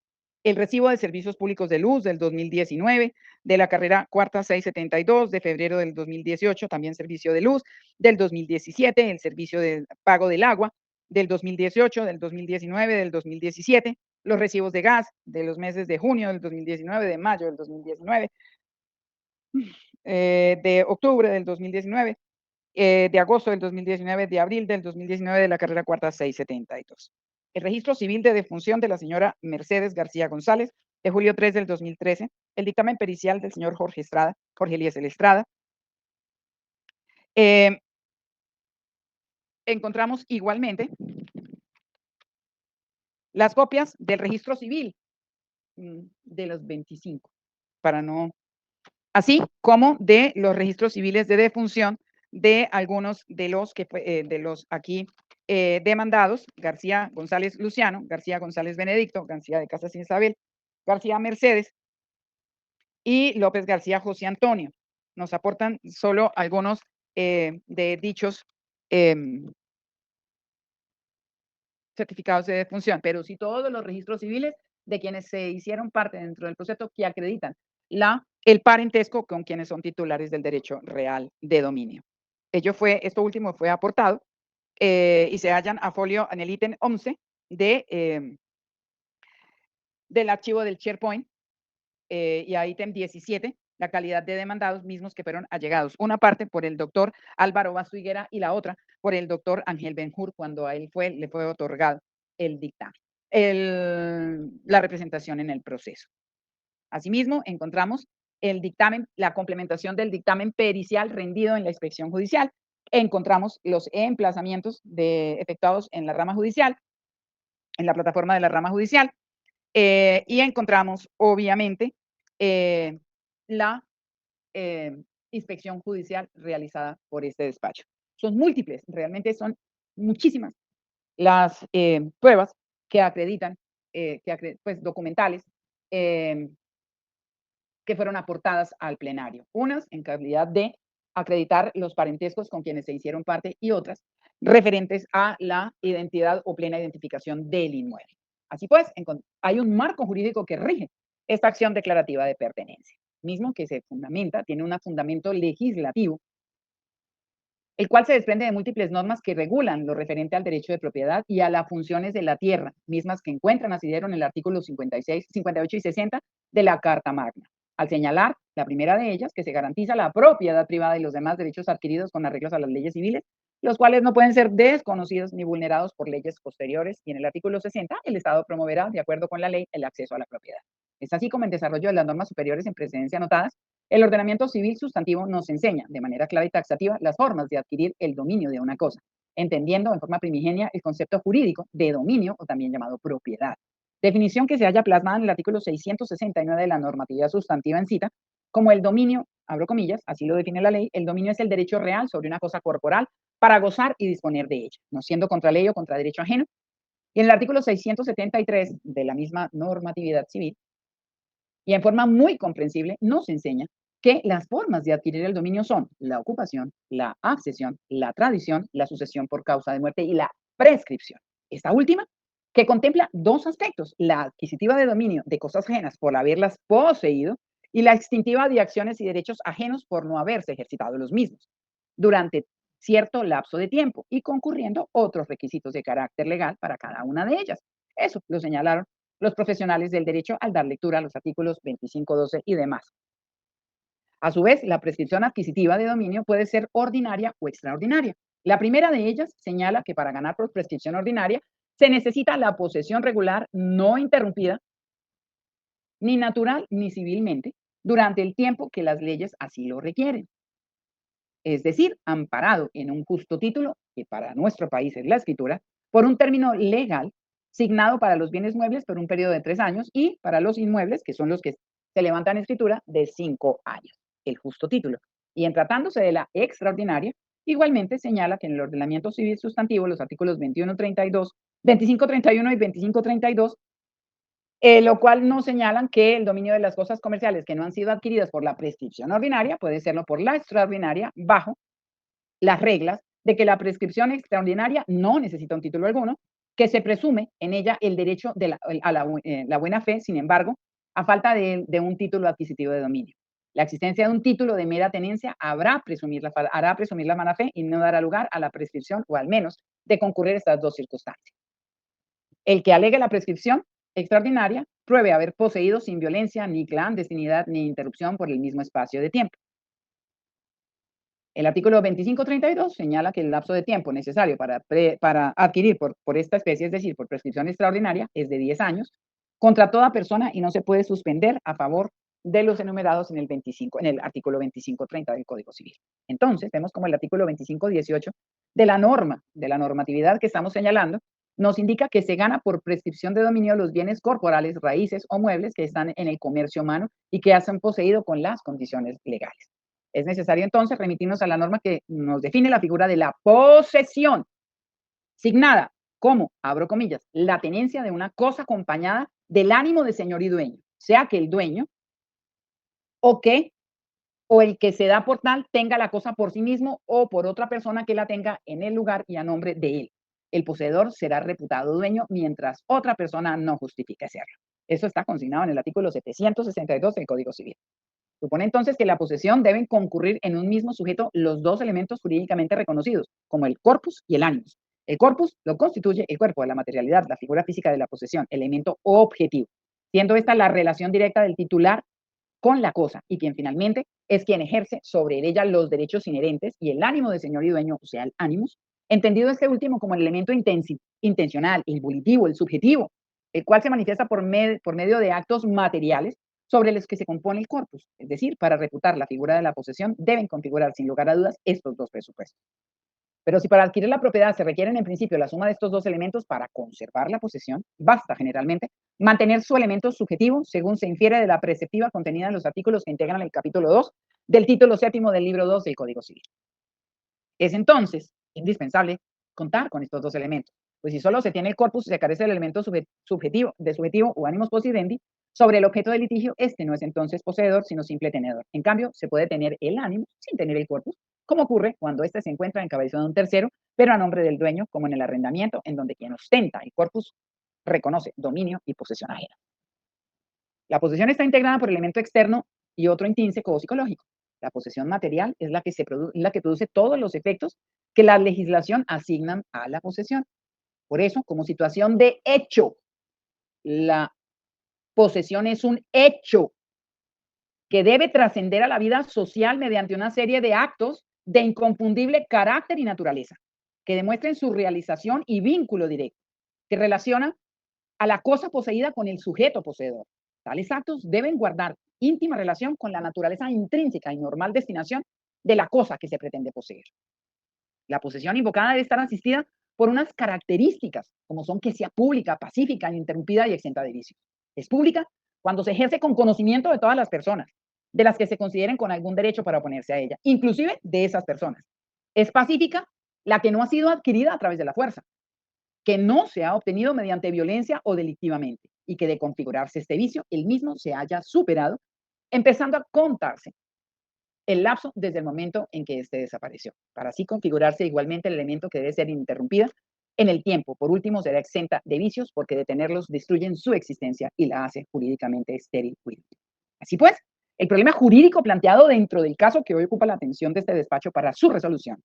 [SPEAKER 1] El recibo de servicios públicos de luz del 2019, de la carrera cuarta 672 de febrero del 2018, también servicio de luz del 2017, el servicio de pago del agua del 2018, del 2019, del 2017, los recibos de gas de los meses de junio del 2019, de mayo del 2019, de octubre del 2019, de agosto del 2019, de abril del 2019 de la carrera cuarta 672. El registro civil de defunción de la señora Mercedes García González, de julio 3 del 2013. El dictamen pericial del señor Jorge Estrada, Jorge Eliezer Estrada. Eh, encontramos igualmente las copias del registro civil de los 25, para no, así como de los registros civiles de defunción de algunos de los que de los aquí demandados: García González Luciano, García González Benedicto, García de Casas Isabel, García Mercedes y López García José Antonio. Nos aportan solo algunos de dichos certificados de defunción, pero sí todos los registros civiles de quienes se hicieron parte dentro del proceso que acreditan el parentesco con quienes son titulares del derecho real de dominio. Esto último fue aportado y se hallan a folio en el ítem 11 del archivo del SharePoint y a ítem 17, la calidad de demandados mismos que fueron allegados. Una parte por el doctor Álvaro Basto Higuera y la otra por el doctor Ángel Benjur cuando a él le fue otorgado el dictamen, la representación en el proceso. Asimismo, encontramos el dictamen, la complementación del dictamen pericial rendido en la inspección judicial. Encontramos los emplazamientos efectuados en la rama judicial, en la plataforma de la rama judicial, y encontramos, obviamente, la inspección judicial realizada por este despacho. Son múltiples, realmente son muchísimas las pruebas que acreditan, pues documentales, que fueron aportadas al plenario. Unas en calidad de acreditar los parentescos con quienes se hicieron parte y otras referentes a la identidad o plena identificación del inmueble. Así pues, hay un marco jurídico que rige esta acción declarativa de pertenencia, mismo que se fundamenta, tiene un fundamento legislativo, el cual se desprende de múltiples normas que regulan lo referente al derecho de propiedad y a las funciones de la tierra, mismas que encuentran asidero en el artículo 56, 58 y 60 de la Carta Magna, al señalar la primera de ellas que se garantiza la propiedad privada y los demás derechos adquiridos con arreglos a las leyes civiles, los cuales no pueden ser desconocidos ni vulnerados por leyes posteriores, y en el artículo 60 el Estado promoverá, de acuerdo con la ley, el acceso a la propiedad. Es así como en desarrollo de las normas superiores en precedencia anotadas, el ordenamiento civil sustantivo nos enseña de manera clara y taxativa las formas de adquirir el dominio de una cosa, entendiendo en forma primigenia el concepto jurídico de dominio o también llamado propiedad. Definición que se halla plasmada en el artículo 669 de la normatividad sustantiva en cita, como el dominio, abro comillas, así lo define la ley, el dominio es el derecho real sobre una cosa corporal para gozar y disponer de ella, no siendo contra ley o contra derecho ajeno. Y en el artículo 673 de la misma normatividad civil, y en forma muy comprensible, nos enseña que las formas de adquirir el dominio son la ocupación, la accesión, la tradición, la sucesión por causa de muerte y la prescripción. Esta última, que contempla dos aspectos: la adquisitiva de dominio de cosas ajenas por haberlas poseído y la extintiva de acciones y derechos ajenos por no haberse ejercitado los mismos durante cierto lapso de tiempo y concurriendo otros requisitos de carácter legal para cada una de ellas. Eso lo señalaron los profesionales del derecho al dar lectura a los artículos 25, 12 y demás. A su vez, la prescripción adquisitiva de dominio puede ser ordinaria o extraordinaria. La primera de ellas señala que para ganar por prescripción ordinaria se necesita la posesión regular no interrumpida, ni natural ni civilmente, durante el tiempo que las leyes así lo requieren. Es decir, amparado en un justo título, que para nuestro país es la escritura, por un término legal signado para los bienes muebles por un periodo de 3 años y para los inmuebles, que son los que se levantan en escritura, de 5 años, el justo título. Y en tratándose de la extraordinaria, igualmente señala que en el ordenamiento civil sustantivo, los artículos 2132, 2531 y 2532, lo cual nos señalan que el dominio de las cosas comerciales que no han sido adquiridas por la prescripción ordinaria puede serlo por la extraordinaria bajo las reglas de que la prescripción extraordinaria no necesita un título alguno, que se presume en ella el derecho a la buena fe, sin embargo, a falta de un título adquisitivo de dominio. La existencia de un título de mera tenencia hará presumir la mala fe y no dará lugar a la prescripción, o al menos de concurrir estas dos circunstancias. El que alegue la prescripción extraordinaria pruebe haber poseído sin violencia, ni clandestinidad, ni interrupción por el mismo espacio de tiempo. El artículo 2532 señala que el lapso de tiempo necesario para adquirir por esta especie, es decir, por prescripción extraordinaria, es de 10 años contra toda persona y no se puede suspender a favor de los enumerados en el artículo 2530 del Código Civil. Entonces, vemos como el artículo 2518 de la normatividad que estamos señalando, nos indica que se gana por prescripción de dominio los bienes corporales, raíces o muebles que están en el comercio humano y que ya se han poseído con las condiciones legales. Es necesario entonces remitirnos a la norma que nos define la figura de la posesión, signada como, abro comillas, la tenencia de una cosa acompañada del ánimo de señor y dueño, sea que el dueño o que o el que se da por tal tenga la cosa por sí mismo o por otra persona que la tenga en el lugar y a nombre de él. El poseedor será reputado dueño mientras otra persona no justifique serlo. Eso está consignado en el artículo 762 del Código Civil. Supone entonces que la posesión deben concurrir en un mismo sujeto los dos elementos jurídicamente reconocidos, como el corpus y el animus. El corpus lo constituye el cuerpo de la materialidad, la figura física de la posesión, elemento objetivo, siendo esta la relación directa del titular con la cosa y quien finalmente es quien ejerce sobre ella los derechos inherentes y el ánimo de señor y dueño, o sea, el animus, entendido este último como el elemento intencional, el volitivo, el subjetivo, el cual se manifiesta por medio de actos materiales sobre los que se compone el corpus. Es decir, para refutar la figura de la posesión deben configurar sin lugar a dudas estos dos presupuestos. Pero si para adquirir la propiedad se requieren en principio la suma de estos dos elementos para conservar la posesión, basta generalmente mantener su elemento subjetivo según se infiere de la preceptiva contenida en los artículos que integran el capítulo 2 del título séptimo del libro 2 del Código Civil. Es entonces indispensable contar con estos dos elementos, pues si solo se tiene el corpus, se carece del elemento subjetivo o animus possidendi sobre el objeto del litigio, este no es entonces poseedor, sino simple tenedor. En cambio, se puede tener el ánimo sin tener el corpus, como ocurre cuando éste se encuentra en cabeza de un tercero, pero a nombre del dueño, como en el arrendamiento, en donde quien ostenta el corpus reconoce dominio y posesión ajena. La posesión está integrada por elemento externo y otro intrínseco o psicológico. La posesión material es la que produce todos los efectos que la legislación asignan a la posesión. Por eso, como situación de hecho, la posesión es un hecho que debe trascender a la vida social mediante una serie de actos de inconfundible carácter y naturaleza, que demuestren su realización y vínculo directo, que relaciona a la cosa poseída con el sujeto poseedor. Tales actos deben guardar íntima relación con la naturaleza intrínseca y normal destinación de la cosa que se pretende poseer. La posesión invocada debe estar asistida por unas características, como son que sea pública, pacífica, ininterrumpida y exenta de vicios. Es pública cuando se ejerce con conocimiento de todas las personas, de las que se consideren con algún derecho para oponerse a ella, inclusive de esas personas. Es pacífica la que no ha sido adquirida a través de la fuerza, que no se ha obtenido mediante violencia o delictivamente, y que de configurarse este vicio, el mismo se haya superado, empezando a contarse el lapso desde el momento en que éste desapareció, para así configurarse igualmente el elemento que debe ser interrumpida en el tiempo. Por último, será exenta de vicios porque detenerlos destruyen su existencia y la hace jurídicamente estéril. Así pues, el problema jurídico planteado dentro del caso que hoy ocupa la atención de este despacho para su resolución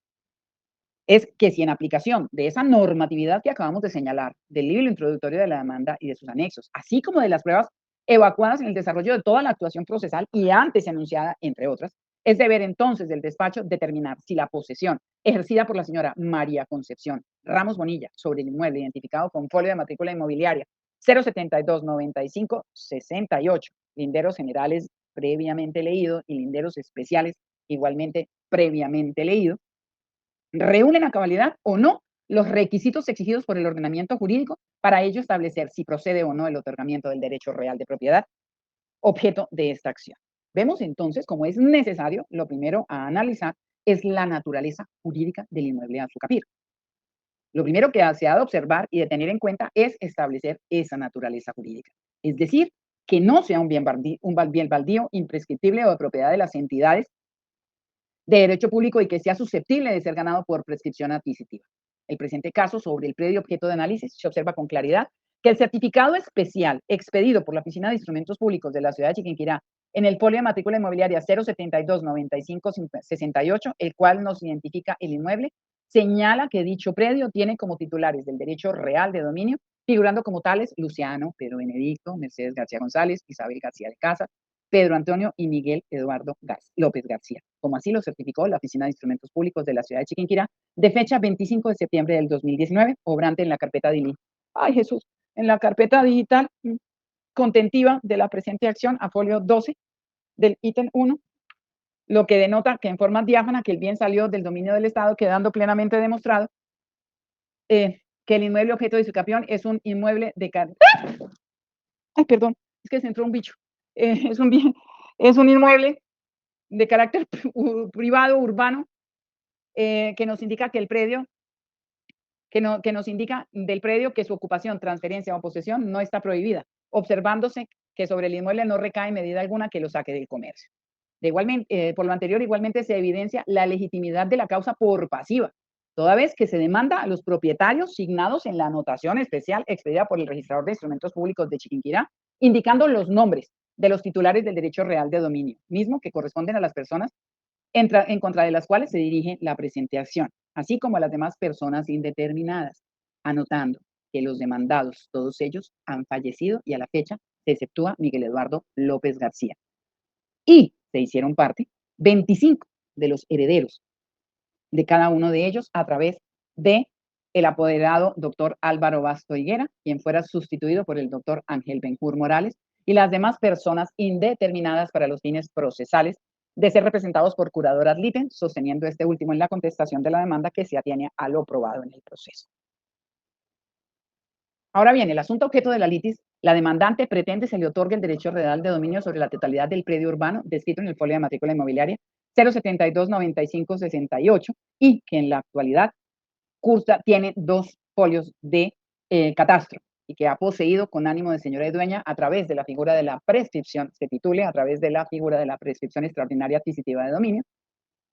[SPEAKER 1] es que si en aplicación de esa normatividad que acabamos de señalar, del libro introductorio de la demanda y de sus anexos, así como de las pruebas evacuadas en el desarrollo de toda la actuación procesal y antes enunciada, entre otras, es deber entonces del despacho determinar si la posesión ejercida por la señora María Concepción Ramos Bonilla sobre el inmueble identificado con folio de matrícula inmobiliaria 0729568, linderos generales previamente leído y linderos especiales igualmente previamente leído, reúnen a cabalidad o no los requisitos exigidos por el ordenamiento jurídico para ello establecer si procede o no el otorgamiento del derecho real de propiedad objeto de esta acción. Vemos entonces cómo es necesario, lo primero a analizar es la naturaleza jurídica del inmueble a su capir. Lo primero que se ha de observar y de tener en cuenta es establecer esa naturaleza jurídica. Es decir, que no sea un bien baldío imprescriptible o de propiedad de las entidades de derecho público y que sea susceptible de ser ganado por prescripción adquisitiva. El presente caso sobre el predio objeto de análisis se observa con claridad que el certificado especial expedido por la Oficina de Instrumentos Públicos de la ciudad de Chiquinquirá en el folio de matrícula inmobiliaria 0729568, el cual nos identifica el inmueble, señala que dicho predio tiene como titulares del derecho real de dominio, figurando como tales Luciano, Pedro Benedicto, Mercedes García González, Isabel García de Casa, Pedro Antonio y Miguel Eduardo López García, como así lo certificó la Oficina de Instrumentos Públicos de la ciudad de Chiquinquirá, de fecha 25 de septiembre del 2019, obrante en la carpeta ay Jesús, en la carpeta digital contentiva de la presente acción a folio 12 del ítem 1, lo que denota que en forma diáfana que el bien salió del dominio del Estado, quedando plenamente demostrado que el inmueble objeto de edificación es un inmueble de ay, perdón, es que se entró un bicho. Es un bien, es un inmueble de carácter privado, urbano, que nos indica que el predio, que nos indica del predio que su ocupación, transferencia o posesión no está prohibida, observándose que sobre el inmueble no recae medida alguna que lo saque del comercio. Por lo anterior, igualmente se evidencia la legitimidad de la causa por pasiva, toda vez que se demanda a los propietarios signados en la anotación especial expedida por el registrador de instrumentos públicos de Chiquinquirá, indicando los nombres de los titulares del derecho real de dominio, mismo que corresponden a las personas en contra de las cuales se dirige la presente acción, así como a las demás personas indeterminadas, anotando que los demandados, todos ellos, han fallecido y a la fecha se exceptúa Miguel Eduardo López García. Y se hicieron parte 25 de los herederos de cada uno de ellos a través de el apoderado doctor Álvaro Basto Higuera, quien fuera sustituido por el doctor Ángel Benjur Morales, y las demás personas indeterminadas para los fines procesales de ser representados por curador ad litem, sosteniendo este último en la contestación de la demanda que se atiene a lo probado en el proceso. Ahora bien, el asunto objeto de la litis, la demandante pretende se le otorgue el derecho real de dominio sobre la totalidad del predio urbano descrito en el folio de matrícula inmobiliaria 0729568 y que en la actualidad tiene 2 folios de catastro y que ha poseído con ánimo de señora y dueña a través de la figura de la prescripción, se titule a través de la figura de la prescripción extraordinaria adquisitiva de dominio,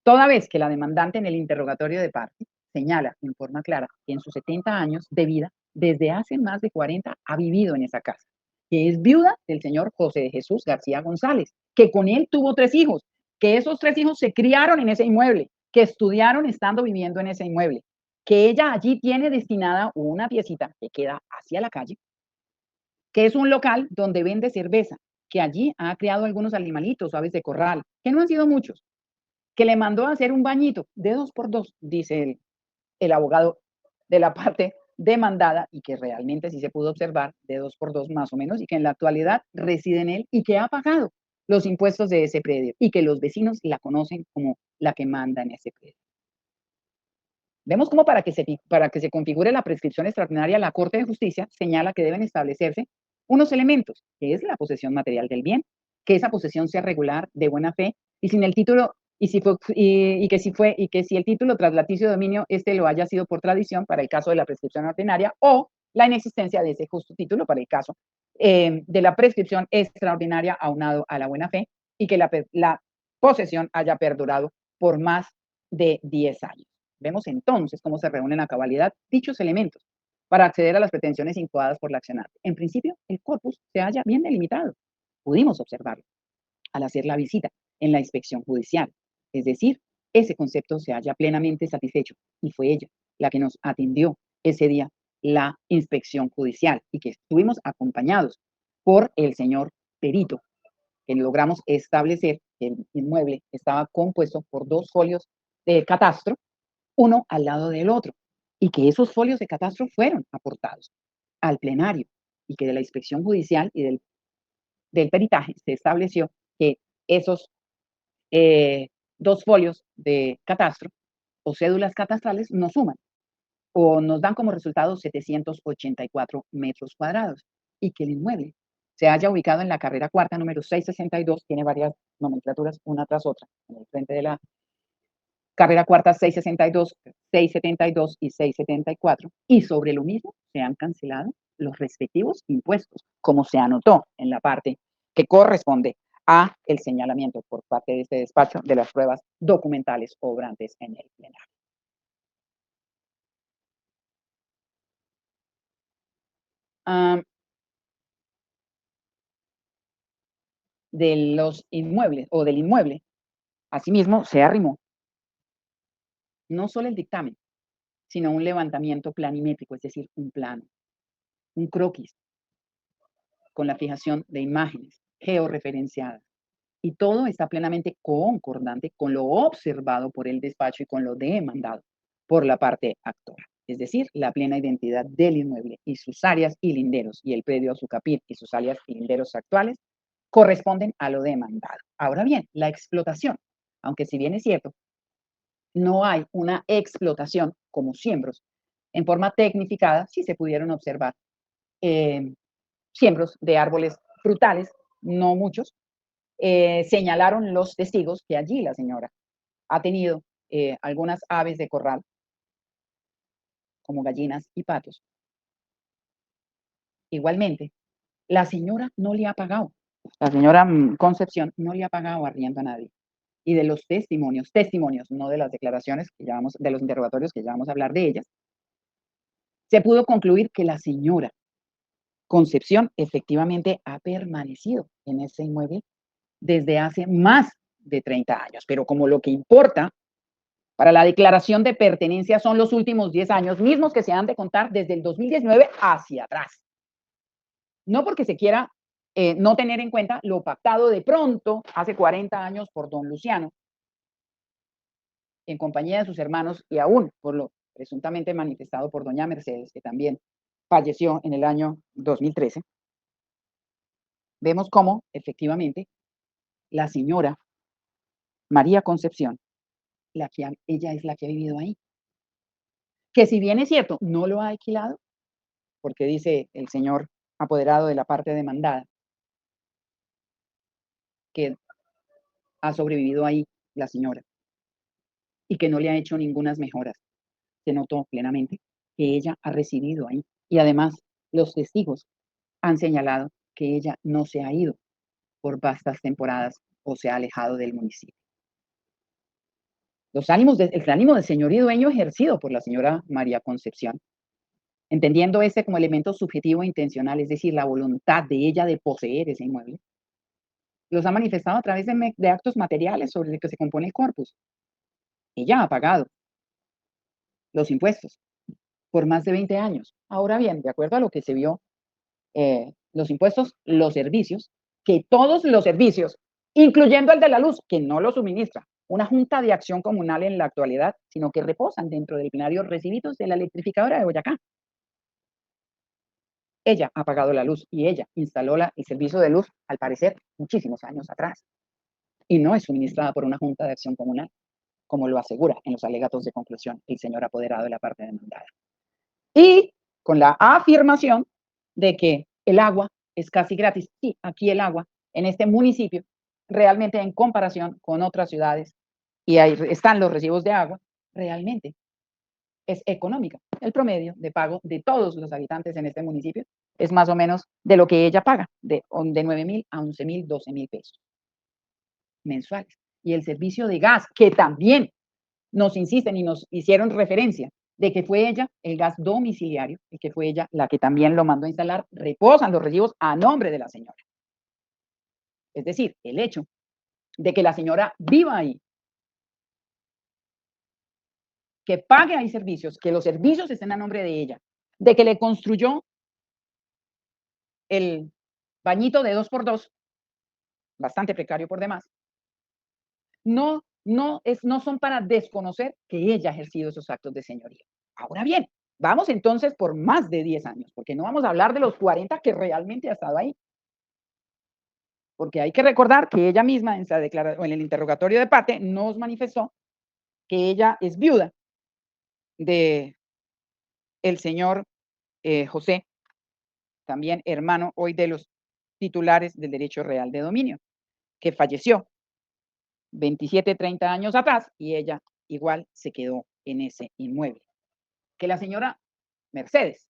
[SPEAKER 1] toda vez que la demandante en el interrogatorio de parte señala en forma clara que en sus 70 años de vida, desde hace más de 40, ha vivido en esa casa, que es viuda del señor José de Jesús García González, que con él tuvo 3 hijos, que esos 3 hijos se criaron en ese inmueble, que estudiaron estando viviendo en ese inmueble, que ella allí tiene destinada una piecita que queda hacia la calle, que es un local donde vende cerveza, que allí ha criado algunos animalitos, aves de corral, que no han sido muchos, que le mandó a hacer un bañito de 2x2, dice el abogado de la parte demandada, y que realmente sí se pudo observar de 2x2 más o menos, y que en la actualidad reside en él y que ha pagado los impuestos de ese predio y que los vecinos la conocen como la que manda en ese predio. Vemos cómo para que se configure la prescripción extraordinaria, la Corte de Justicia señala que deben establecerse unos elementos, que es la posesión material del bien, que esa posesión sea regular, de buena fe, y sin el título, y que si el título tras laticio de dominio, este lo haya sido por tradición para el caso de la prescripción ordinaria, o la inexistencia de ese justo título para el caso de la prescripción extraordinaria aunado a la buena fe, y que la posesión haya perdurado por más de 10 años. Vemos entonces cómo se reúnen a cabalidad dichos elementos para acceder a las pretensiones incoadas por la accionante. En principio, el corpus se halla bien delimitado. Pudimos observarlo al hacer la visita en la inspección judicial. Es decir, ese concepto se halla plenamente satisfecho y fue ella la que nos atendió ese día la inspección judicial y que estuvimos acompañados por el señor perito, que logramos establecer que el inmueble estaba compuesto por 2 folios de catastro, uno al lado del otro, y que esos folios de catastro fueron aportados al plenario y que de la inspección judicial y del peritaje se estableció que esos 2 folios de catastro o cédulas catastrales nos suman o nos dan como resultado 784 metros cuadrados y que el inmueble se haya ubicado en la carrera cuarta número 662, tiene varias nomenclaturas una tras otra en el frente de la carrera cuarta 662, 672 y 674, y sobre lo mismo se han cancelado los respectivos impuestos, como se anotó en la parte que corresponde a el señalamiento por parte de este despacho de las pruebas documentales obrantes en el plenario. De los inmuebles o del inmueble, asimismo se arrimó no solo el dictamen, sino un levantamiento planimétrico, es decir, un plano, un croquis con la fijación de imágenes georreferenciadas Y todo está plenamente concordante con lo observado por el despacho y con lo demandado por la parte actora. Es decir, la plena identidad del inmueble y sus áreas y linderos y el predio Azucapir y sus áreas y linderos actuales corresponden a lo demandado. Ahora bien, la explotación, aunque si bien es cierto, no hay una explotación como siembros en forma tecnificada, sí se pudieron observar eh, siembros de árboles frutales, no muchos. Señalaron los testigos que allí la señora ha tenido algunas aves de corral, como gallinas y patos. Igualmente, la señora no le ha pagado, la señora Concepción no le ha pagado arriendo a nadie. Y de los testimonios, no de las declaraciones que ya vamos, de los interrogatorios que ya vamos a hablar de ellas, se pudo concluir que la señora Concepción efectivamente ha permanecido en ese inmueble desde hace más de 30 años. Pero como lo que importa para la declaración de pertenencia son los últimos 10 años, mismos que se han de contar desde el 2019 hacia atrás. No porque se quiera no tener en cuenta lo pactado de pronto hace 40 años por don Luciano, en compañía de sus hermanos y aún por lo presuntamente manifestado por doña Mercedes, que también falleció en el año 2013, vemos cómo efectivamente la señora María Concepción, ella es la que ha vivido ahí. Que si bien es cierto, no lo ha alquilado, porque dice el señor apoderado de la parte demandada, que ha sobrevivido ahí la señora y que no le ha hecho ningunas mejoras. Se notó plenamente que ella ha residido ahí. Y además, los testigos han señalado que ella no se ha ido por vastas temporadas o se ha alejado del municipio. El ánimo de señorío y dueño ejercido por la señora María Concepción, entendiendo este como elemento subjetivo e intencional, es decir, la voluntad de ella de poseer ese inmueble, los ha manifestado a través de actos materiales sobre el que se compone el corpus. Ella ha pagado los impuestos por más de 20 años. Ahora bien, de acuerdo a lo que se vio, los impuestos, los servicios, que todos los servicios, incluyendo el de la luz, que no lo suministra una Junta de Acción Comunal en la actualidad, sino que reposan dentro del plenario recibidos de la electrificadora de Boyacá. Ella ha pagado la luz y ella instaló el servicio de luz, al parecer, muchísimos años atrás, y no es suministrada por una Junta de Acción Comunal, como lo asegura en los alegatos de conclusión el señor apoderado de la parte demandada. Y con la afirmación de que el agua es casi gratis. Sí, aquí el agua en este municipio, realmente en comparación con otras ciudades, y ahí están los recibos de agua, realmente es económica. El promedio de pago de todos los habitantes en este municipio es más o menos de lo que ella paga, de 9.000 a 11.000, 12.000 pesos mensuales. Y el servicio de gas, que también nos insisten y nos hicieron referencia de que fue ella el gas domiciliario y que fue ella la que también lo mandó a instalar, reposan los recibos a nombre de la señora. Es decir, el hecho de que la señora viva ahí, que pague ahí servicios, que los servicios estén a nombre de ella, de que le construyó el bañito de 2x2, bastante precario por demás, no son para desconocer que ella ha ejercido esos actos de señoría. Ahora bien, vamos entonces por más de 10 años, porque no vamos a hablar de los 40 que realmente ha estado ahí. Porque hay que recordar que ella misma en el interrogatorio de parte nos manifestó que ella es viuda de el señor José, también hermano hoy de los titulares del derecho real de dominio, que falleció 27, 30 años atrás y ella igual se quedó en ese inmueble. Que la señora Mercedes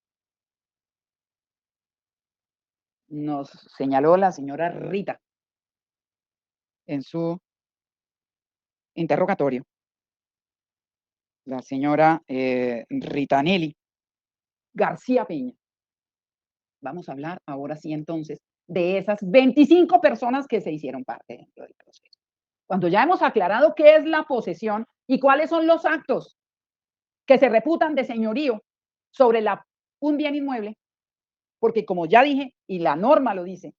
[SPEAKER 1] nos señaló la señora Rita en su interrogatorio, la señora Rita Nelly García Peña. Vamos a hablar ahora sí entonces de esas 25 personas que se hicieron parte dentro del proceso. Cuando ya hemos aclarado qué es la posesión y cuáles son los actos que se reputan de señorío sobre un bien inmueble, porque como ya dije, y la norma lo dice,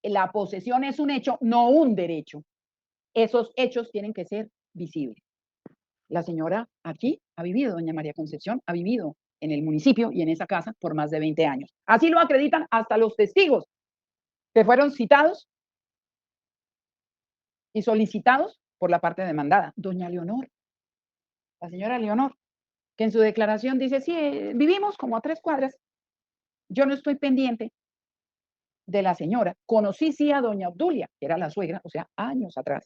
[SPEAKER 1] la posesión es un hecho, no un derecho. Esos hechos tienen que ser visibles. La señora aquí ha vivido, doña María Concepción, ha vivido en el municipio y en esa casa por más de 20 años. Así lo acreditan hasta los testigos que fueron citados y solicitados por la parte demandada. Doña Leonor, la señora Leonor, que en su declaración dice, sí, vivimos como a 3 cuadras, yo no estoy pendiente de la señora. Conocí sí a doña Obdulia, que era la suegra, o sea, años atrás.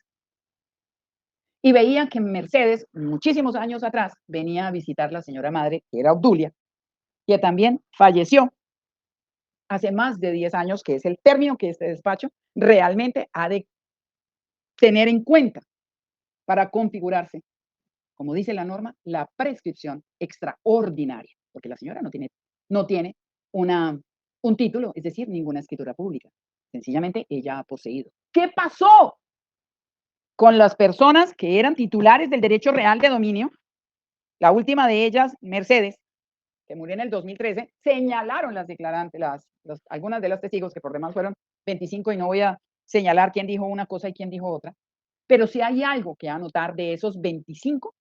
[SPEAKER 1] Y veía que Mercedes, muchísimos años atrás, venía a visitar la señora madre, que era Obdulia, que también falleció hace más de 10 años, que es el término que este despacho realmente ha de tener en cuenta para configurarse, como dice la norma, la prescripción extraordinaria, porque la señora no tiene una, un título, es decir, ninguna escritura pública. Sencillamente ella ha poseído. ¿Qué pasó con las personas que eran titulares del derecho real de dominio? La última de ellas, Mercedes, que murió en el 2013, señalaron las declarantes, algunas de las testigos, que por demás fueron 25 y no voy a señalar quién dijo una cosa y quién dijo otra, pero si hay algo que anotar de esos 25,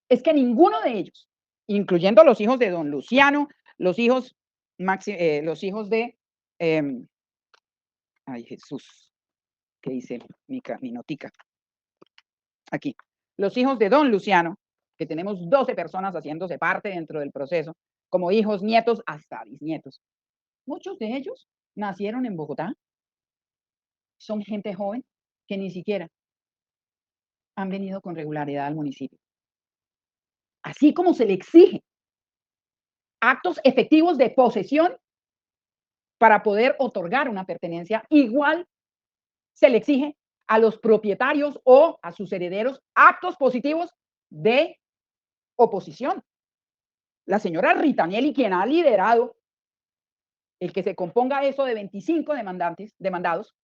[SPEAKER 1] es que ninguno de ellos, incluyendo los hijos de don Luciano, los hijos, los hijos de, em, ay Jesús, ¿qué dice mi notica? Aquí, los hijos de don Luciano, que tenemos 12 personas haciéndose parte dentro del proceso, como hijos, nietos, hasta bisnietos. Muchos de ellos nacieron en Bogotá, son gente joven que ni siquiera han venido con regularidad al municipio. Así como se le exige actos efectivos de posesión para poder otorgar una pertenencia, igual se le exige a los propietarios o a sus herederos actos positivos de oposición. La señora Ritanelli, quien ha liderado el que se componga eso de 25 demandados,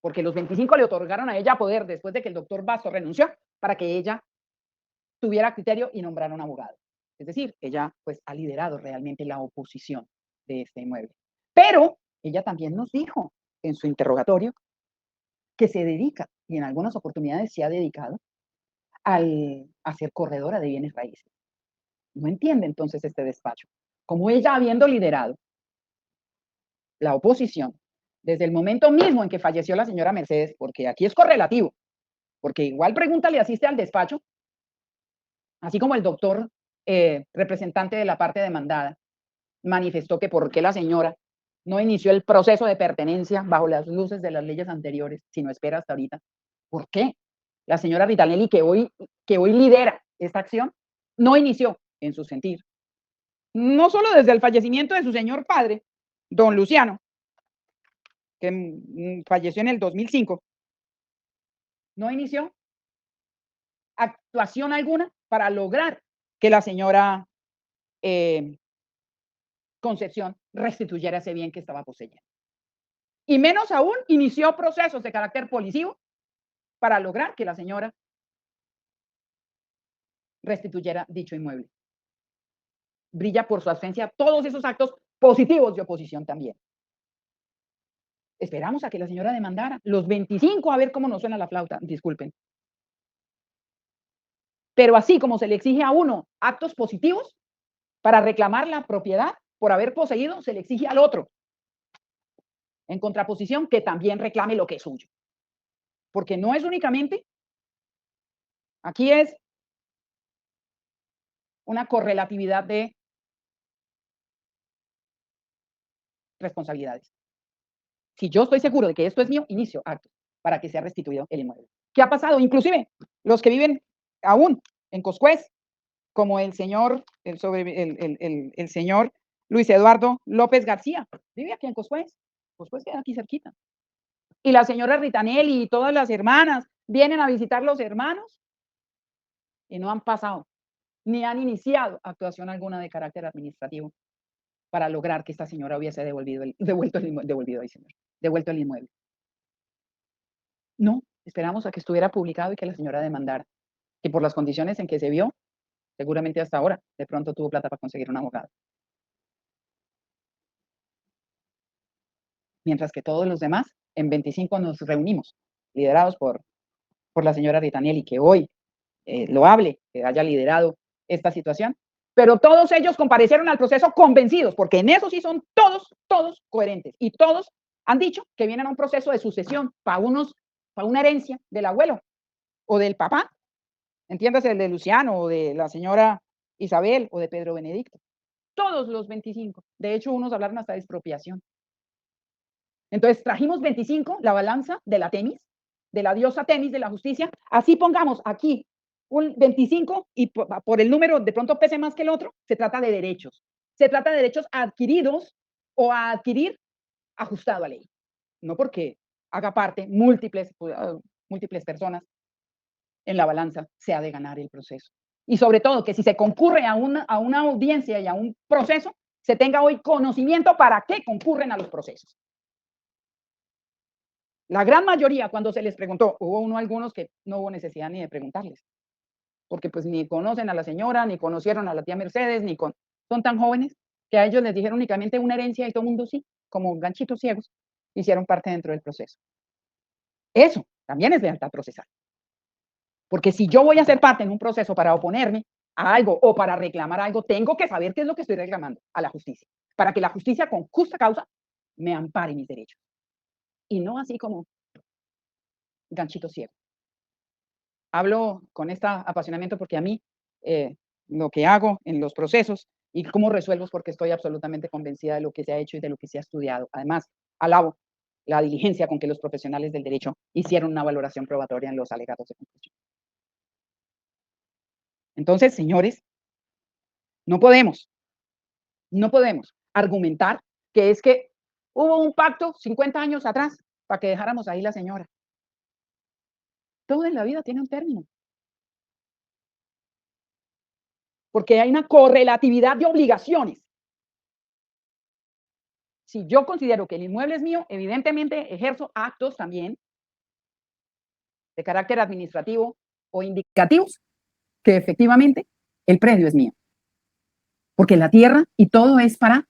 [SPEAKER 1] porque los 25 le otorgaron a ella poder después de que el doctor Basso renunció para que ella tuviera criterio y nombrara un abogado. Es decir, ella pues ha liderado realmente la oposición de este inmueble. Pero ella también nos dijo en su interrogatorio que se dedica, y en algunas oportunidades se ha dedicado, a ser corredora de bienes raíces. No entiende entonces este despacho. Como ella habiendo liderado la oposición desde el momento mismo en que falleció la señora Mercedes, porque aquí es correlativo, porque igual pregunta le asiste al despacho, así como el doctor representante de la parte demandada manifestó que por qué la señora no inició el proceso de pertenencia bajo las luces de las leyes anteriores, sino espera hasta ahorita. ¿Por qué? La señora Ritanelli, que hoy lidera esta acción, no inició en su sentir. No solo desde el fallecimiento de su señor padre, don Luciano, que falleció en el 2005, no inició actuación alguna para lograr que la señora eh, Concepción restituyera ese bien que estaba poseyendo. Y menos aún inició procesos de carácter policivo para lograr que la señora restituyera dicho inmueble. Brilla por su ausencia todos esos actos positivos de oposición también. Esperamos a que la señora demandara los 25 a ver cómo nos suena la flauta, disculpen. Pero así como se le exige a uno actos positivos para reclamar la propiedad por haber poseído, se le exige al otro, en contraposición, que también reclame lo que es suyo. Porque no es únicamente, aquí es una correlatividad de responsabilidades. Si yo estoy seguro de que esto es mío, inicio actos para que sea restituido el inmueble. ¿Qué ha pasado? Inclusive los que viven aún en Coscuez, como el señor, el señor Luis Eduardo López García, vive aquí en Coscuez. Coscuez queda aquí cerquita. Y la señora Ritanelli y todas las hermanas vienen a visitar los hermanos y no han pasado, ni han iniciado actuación alguna de carácter administrativo para lograr que esta señora hubiese devuelto el inmueble. No, esperamos a que estuviera publicado y que la señora demandara. Y por las condiciones en que se vio, seguramente hasta ahora, de pronto tuvo plata para conseguir un abogado. mientras que todos los demás, en 25 nos reunimos, liderados por la señora Ritanelli, que hoy loable que haya liderado esta situación, pero todos ellos comparecieron al proceso convencidos, porque en eso sí son todos coherentes, y todos han dicho que vienen a un proceso de sucesión para una herencia del abuelo o del papá, entiéndase, el de Luciano o de la señora Isabel o de Pedro Benedicto. Todos los 25. De hecho, unos hablaron hasta de expropiación. Entonces, trajimos 25, la balanza de la Temis, de la diosa Temis de la justicia. Así pongamos aquí un 25 y por el número de pronto pese más que el otro, se trata de derechos. Se trata de derechos adquiridos o a adquirir ajustado a ley. No porque haga parte múltiples personas en la balanza, se ha de ganar el proceso. Y sobre todo, que si se concurre a una audiencia y a un proceso, se tenga hoy conocimiento para qué concurren a los procesos. La gran mayoría, cuando se les preguntó, hubo algunos que no hubo necesidad ni de preguntarles, porque pues ni conocen a la señora, ni conocieron a la tía Mercedes, son tan jóvenes que a ellos les dijeron únicamente una herencia y todo el mundo sí, como ganchitos ciegos, hicieron parte dentro del proceso. Eso también es lealtad procesal. Porque si yo voy a ser parte en un proceso para oponerme a algo o para reclamar algo, tengo que saber qué es lo que estoy reclamando a la justicia, para que la justicia con justa causa me ampare mis derechos. Y no así como ganchito ciego. Hablo con este apasionamiento porque a mí lo que hago en los procesos y cómo resuelvo es porque estoy absolutamente convencida de lo que se ha hecho y de lo que se ha estudiado. Además, alabo la diligencia con que los profesionales del derecho hicieron una valoración probatoria en los alegatos de conclusión. Entonces, señores, no podemos argumentar que es que hubo un pacto 50 años atrás para que dejáramos ahí la señora. Todo en la vida tiene un término. Porque hay una correlatividad de obligaciones. Si yo considero que el inmueble es mío, evidentemente ejerzo actos también de carácter administrativo o indicativos que efectivamente el predio es mío. Porque la tierra y todo es para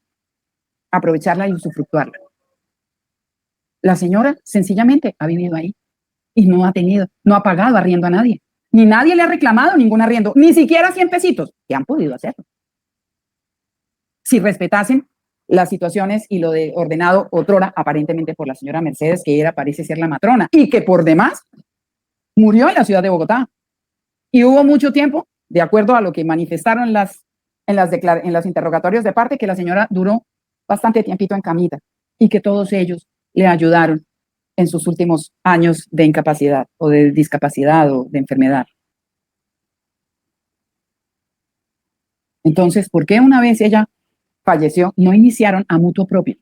[SPEAKER 1] aprovecharla y usufructuarla. La señora sencillamente ha vivido ahí y no ha pagado arriendo a nadie. Ni nadie le ha reclamado ningún arriendo, ni siquiera 100 pesitos, que han podido hacerlo. Si respetasen las situaciones y lo de ordenado otrora aparentemente por la señora Mercedes, que parece ser la matrona, y que por demás murió en la ciudad de Bogotá. Y hubo mucho tiempo, de acuerdo a lo que manifestaron en los interrogatorios de parte, que la señora duró bastante tiempito en camita y que todos ellos le ayudaron en sus últimos años de incapacidad o de discapacidad o de enfermedad. Entonces, ¿por qué una vez ella falleció no iniciaron a mutuo propio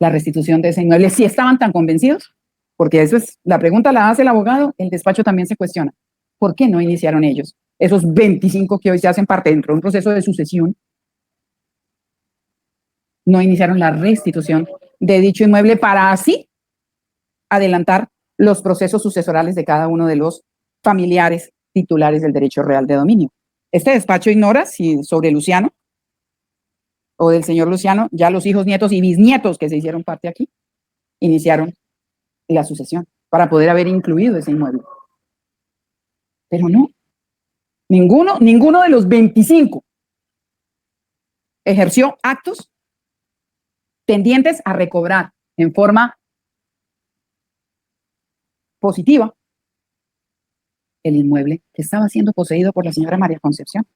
[SPEAKER 1] la restitución de ese inmueble si estaban tan convencidos? Porque eso es, la pregunta la hace el abogado, el despacho también se cuestiona. ¿Por qué no iniciaron ellos, esos 25 que hoy se hacen parte dentro de un proceso de sucesión, no iniciaron la restitución de dicho inmueble para así adelantar los procesos sucesorales de cada uno de los familiares titulares del derecho real de dominio? Este despacho ignora si sobre Luciano o del señor Luciano, ya los hijos, nietos y bisnietos que se hicieron parte aquí, iniciaron la sucesión para poder haber incluido ese inmueble. Pero no, ninguno de los 25 ejerció actos tendientes a recobrar en forma positiva el inmueble que estaba siendo poseído por la señora María Concepción.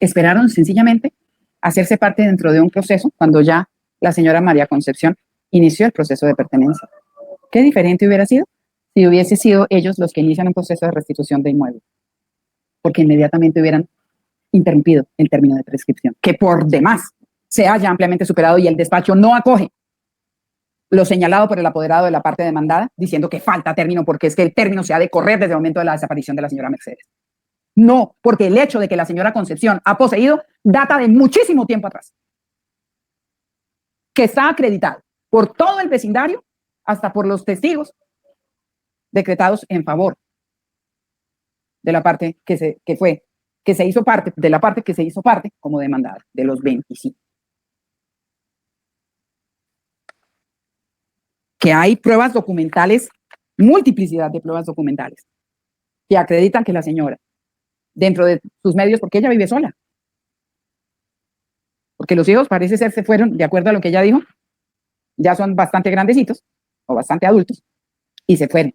[SPEAKER 1] Esperaron sencillamente hacerse parte dentro de un proceso cuando ya la señora María Concepción inició el proceso de pertenencia. ¿Qué diferente hubiera sido si hubiese sido ellos los que inician un proceso de restitución de inmueble? Porque inmediatamente hubieran interrumpido el término de prescripción, que por demás se haya ampliamente superado y el despacho no acoge lo señalado por el apoderado de la parte demandada, diciendo que falta término porque es que el término se ha de correr desde el momento de la desaparición de la señora Mercedes. No, porque el hecho de que la señora Concepción ha poseído data de muchísimo tiempo atrás, que está acreditado por todo el vecindario, hasta por los testigos decretados en favor de la parte que se hizo parte como demandada, de los 25. que hay pruebas documentales, multiplicidad de pruebas documentales, que acreditan que la señora, dentro de sus medios, porque ella vive sola, porque los hijos parece ser se fueron, de acuerdo a lo que ella dijo, ya son bastante grandecitos o bastante adultos, y se fueron.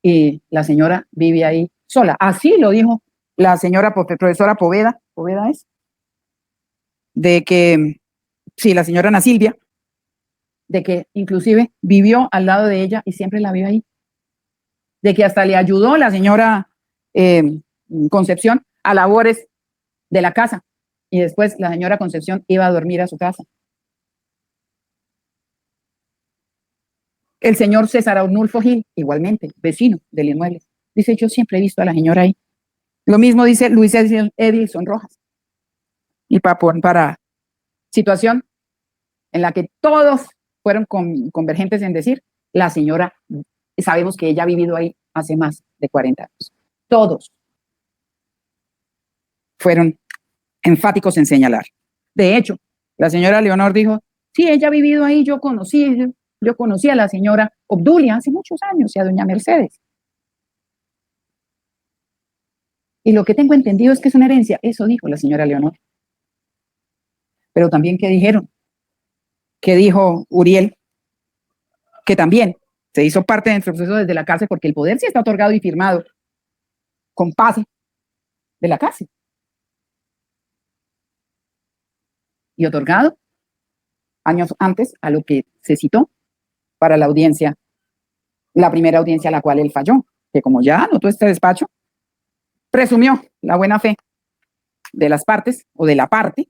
[SPEAKER 1] Y la señora vive ahí sola. Así lo dijo la señora profesora Poveda, Poveda es, de que, sí, la señora Ana Silvia, de que inclusive vivió al lado de ella y siempre la vio ahí, de que hasta le ayudó la señora Concepción a labores de la casa, y después la señora Concepción iba a dormir a su casa. El señor César Arnulfo Gil, igualmente, vecino del inmueble, dice, yo siempre he visto a la señora ahí. Lo mismo dice Luis Edilson Rojas. Y para situación en la que todos fueron convergentes en decir, la señora, sabemos que ella ha vivido ahí hace más de 40 años. Todos fueron enfáticos en señalar. De hecho, la señora Leonor dijo, sí, ella ha vivido ahí, yo conocí a la señora Obdulia hace muchos años y a doña Mercedes. Y lo que tengo entendido es que es una herencia, eso dijo la señora Leonor. Pero también, ¿qué dijeron? ¿Qué dijo Uriel? Que también se hizo parte del proceso desde la cárcel, porque el poder sí está otorgado y firmado con pase de la cárcel. Y otorgado años antes a lo que se citó para la audiencia, la primera audiencia a la cual él falló, que como ya anotó este despacho, presumió la buena fe de las partes o de la parte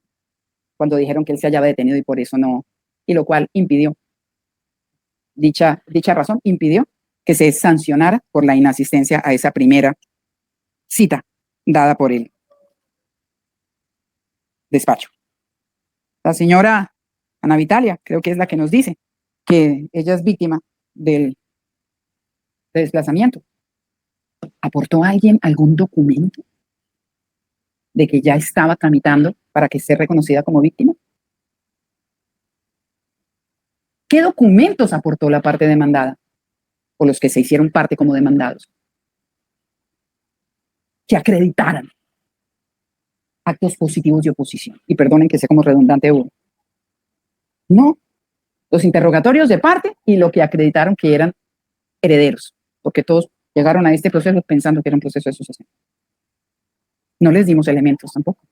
[SPEAKER 1] cuando dijeron que él se hallaba detenido y por eso no, y lo cual impidió, dicha razón impidió que se sancionara por la inasistencia a esa primera cita dada por el despacho. La señora Ana Vitalia, creo que es la que nos dice que ella es víctima del desplazamiento. ¿Aportó a alguien algún documento de que ya estaba tramitando para que sea reconocida como víctima? ¿Qué documentos aportó la parte demandada o los que se hicieron parte como demandados que acreditaran actos positivos de oposición? Y perdonen que sea como redundante uno. No, los interrogatorios de parte y lo que acreditaron que eran herederos, porque todos llegaron a este proceso pensando que era un proceso de sucesión. No les dimos elementos tampoco.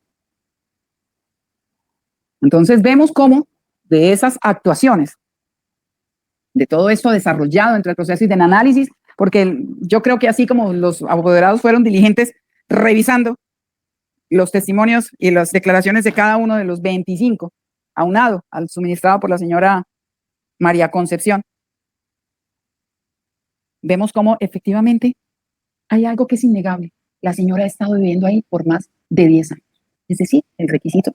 [SPEAKER 1] Entonces vemos cómo de esas actuaciones, de todo esto desarrollado entre el proceso y del análisis, porque yo creo que así como los apoderados fueron diligentes revisando los testimonios y las declaraciones de cada uno de los 25, aunado al suministrado por la señora María Concepción, vemos cómo efectivamente hay algo que es innegable. La señora ha estado viviendo ahí por más de 10 años. Es decir, el requisito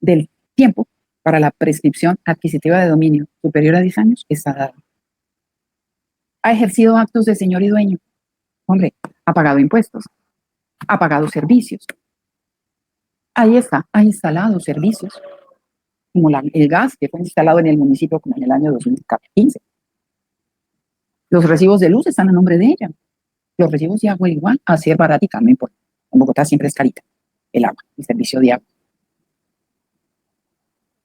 [SPEAKER 1] del tiempo para la prescripción adquisitiva de dominio superior a 10 años está dado. Ha ejercido actos de señor y dueño. Hombre, ha pagado impuestos, ha pagado servicios. Ahí está, ha instalado servicios, como el gas que fue instalado en el municipio como en el año 2015. Los recibos de luz están a nombre de ella. Los recibos de agua igual, a ser barática, no importa. En Bogotá siempre es carita el agua, el servicio de agua.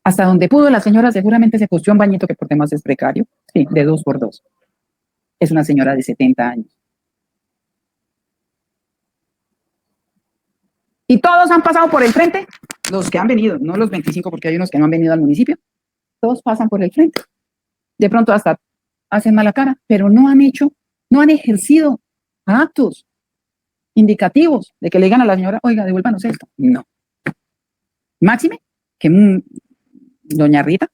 [SPEAKER 1] Hasta donde pudo, la señora seguramente se costeó un bañito que por temas es precario, sí, de 2x2. Es una señora de 70 años. Y todos han pasado por el frente, los que han venido, no los 25, porque hay unos que no han venido al municipio. Todos pasan por el frente. De pronto hasta hacen mala cara, pero no han ejercido actos indicativos de que le digan a la señora, oiga, devuélvanos esto. No. Máxime, que doña Rita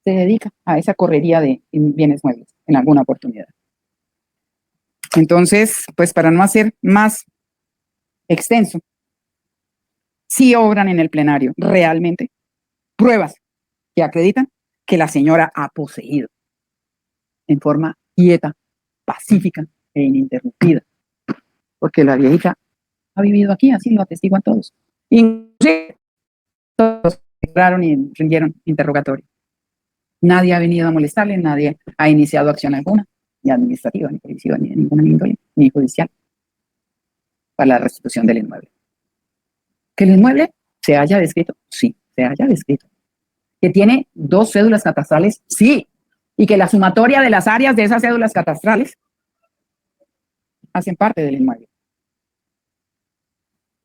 [SPEAKER 1] se dedica a esa correría de bienes muebles en alguna oportunidad. Entonces, pues para no hacer más extenso, sí obran en el plenario realmente pruebas que acreditan que la señora ha poseído en forma quieta, pacífica e ininterrumpida, porque la viejita ha vivido aquí, así lo atestiguan todos. Inclusive todos entraron y rindieron interrogatorio. Nadie ha venido a molestarle, nadie ha iniciado acción alguna, ni administrativa, ni policiva, ni de ninguna índole, ni judicial, para la restitución del inmueble. ¿Que el inmueble se haya descrito? Sí, se haya descrito. ¿Que tiene 2 cédulas catastrales? Sí. Y que la sumatoria de las áreas de esas cédulas catastrales hacen parte del inmueble.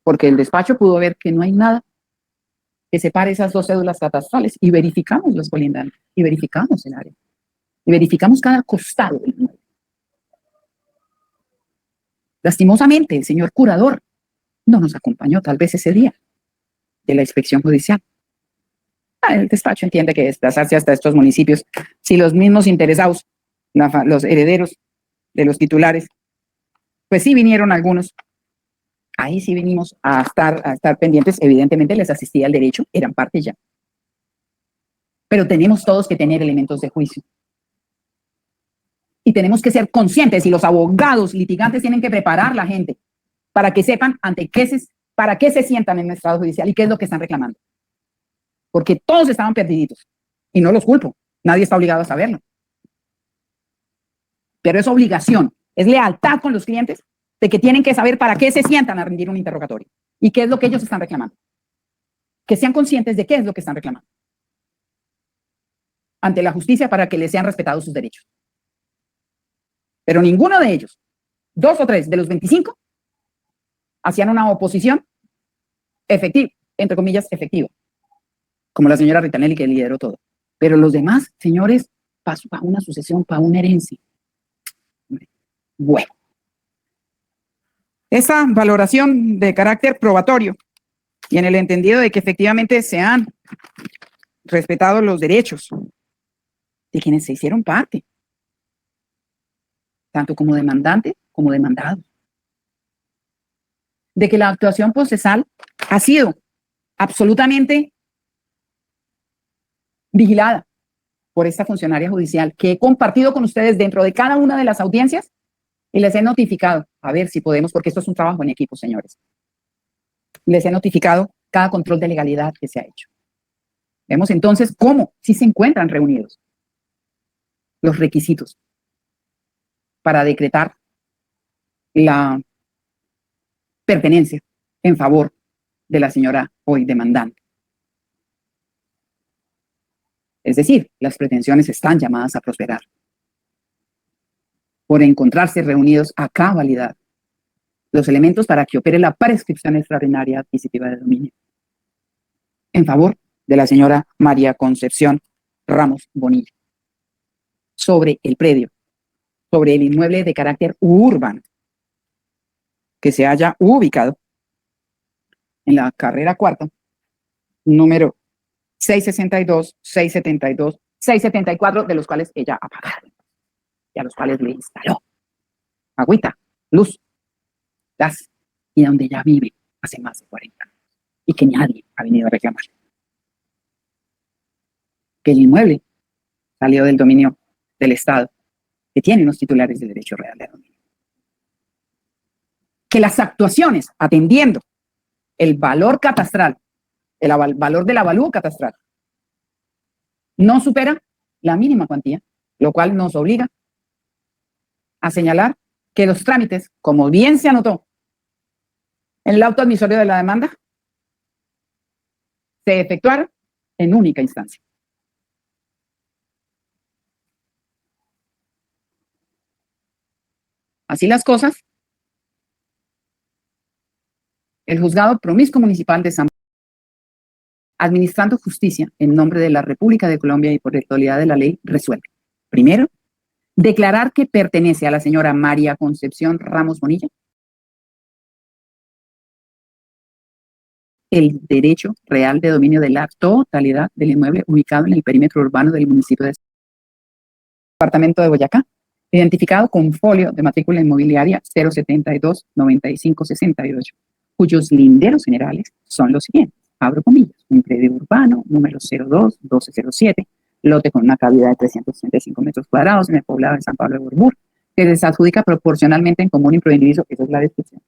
[SPEAKER 1] Porque el despacho pudo ver que no hay nada que separe esas 2 cédulas catastrales y verificamos los colindantes, y verificamos el área, y verificamos cada costado del inmueble. Lastimosamente, el señor curador no nos acompañó tal vez ese día de la inspección judicial. El despacho entiende que desplazarse hasta estos municipios, si los mismos interesados, los herederos de los titulares, pues sí vinieron algunos, ahí sí vinimos a estar pendientes, evidentemente les asistía el derecho, eran parte ya. Pero tenemos todos que tener elementos de juicio. Y tenemos que ser conscientes, y los abogados litigantes tienen que preparar a la gente para que sepan para qué se sientan en el estrado judicial y qué es lo que están reclamando. Porque todos estaban perdiditos. Y no los culpo, nadie está obligado a saberlo. Pero es obligación, es lealtad con los clientes de que tienen que saber para qué se sientan a rendir un interrogatorio y qué es lo que ellos están reclamando. Que sean conscientes de qué es lo que están reclamando ante la justicia para que les sean respetados sus derechos. Pero ninguno de ellos, 2 o 3 de los 25, hacían una oposición efectiva, entre comillas, efectiva, como la señora Ritanelli, que lideró todo. Pero los demás, señores, paso para una sucesión, para una herencia. Bueno, esa valoración de carácter probatorio y en el entendido de que efectivamente se han respetado los derechos de quienes se hicieron parte, tanto como demandante como demandado, de que la actuación procesal ha sido absolutamente vigilada por esta funcionaria judicial que he compartido con ustedes dentro de cada una de las audiencias y les he notificado, a ver si podemos, porque esto es un trabajo en equipo, señores. Les he notificado cada control de legalidad que se ha hecho. Vemos entonces cómo sí se encuentran reunidos los requisitos para decretar la pertenencia en favor de la señora hoy demandante. Es decir, las pretensiones están llamadas a prosperar por encontrarse reunidos a cabalidad los elementos para que opere la prescripción extraordinaria adquisitiva de dominio en favor de la señora María Concepción Ramos Bonilla sobre el predio, sobre el inmueble de carácter urbano que se haya ubicado en la carrera cuarta, número 662, 672, 674, de los cuales ella ha pagado y a los cuales le instaló agüita, luz, gas, y donde ella vive hace más de 40 años y que nadie ha venido a reclamar. Que el inmueble salió del dominio del Estado, que tienen los titulares del derecho real de dominio. Que las actuaciones atendiendo el valor catastral, el valor del avalúo catastral, no supera la mínima cuantía, lo cual nos obliga a señalar que los trámites, como bien se anotó en el auto admisorio de la demanda, se efectuaron en única instancia. Así las cosas, el juzgado promiscuo municipal de San administrando justicia en nombre de la República de Colombia y por autoridad de la ley, resuelve. Primero, declarar que pertenece a la señora María Concepción Ramos Bonilla el derecho real de dominio de la totalidad del inmueble ubicado en el perímetro urbano del municipio de departamento de Boyacá, identificado con folio de matrícula inmobiliaria 072-9568, cuyos linderos generales son los siguientes. Abro comillas, un predio urbano, número 02-1207, lote con una cavidad de 365 metros cuadrados en el poblado de San Pablo de Burbur, que se adjudica proporcionalmente en común y proindiviso, esa es la descripción,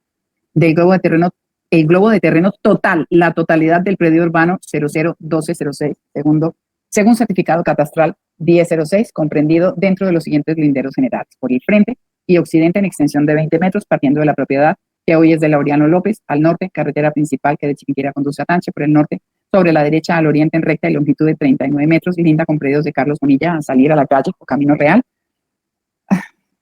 [SPEAKER 1] del globo de terreno, el globo de terreno total, la totalidad del predio urbano 00-1206, según certificado catastral 1006, comprendido dentro de los siguientes linderos generales: por el frente y occidente en extensión de 20 metros, partiendo de la propiedad que hoy es de Laureano López. Al norte, carretera principal que de Chiquinquirá conduce a Tánchez. Por el norte, sobre la derecha al oriente en recta y longitud de 39 metros, linda con predios de Carlos Bonilla a salir a la calle o Camino Real,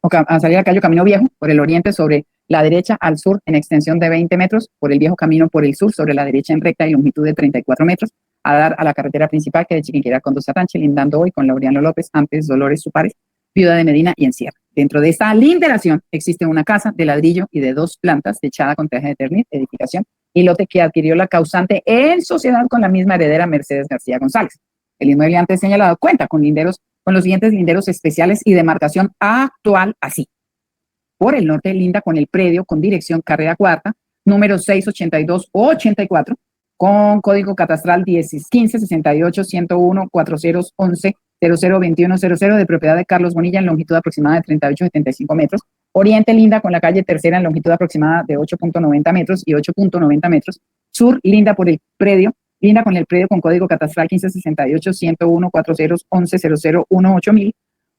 [SPEAKER 1] a salir a la calle o Camino Viejo. Por el oriente, sobre la derecha al sur en extensión de 20 metros, por el viejo camino por el sur, sobre la derecha en recta y longitud de 34 metros, a dar a la carretera principal que de Chiquinquirá conduce a Tánchez, lindando hoy con Laureano López, antes Dolores Supares, Viuda de Medina y Encierro. Dentro de esta linderación existe una casa de ladrillo y de 2 plantas, techada con teja de Ternit, edificación y lote que adquirió la causante en sociedad con la misma heredera Mercedes García González. El inmueble antes señalado cuenta con los siguientes linderos especiales y demarcación actual así: por el norte linda con el predio con dirección carrera cuarta, número 682 o 84, con código catastral 15 68 101 4011 002100, de propiedad de Carlos Bonilla, en longitud aproximada de 38,75 metros. Oriente linda con la calle Tercera en longitud aproximada de 8,90 metros y 8,90 metros. Sur linda con el predio con código catastral 15 68 101 4011 0018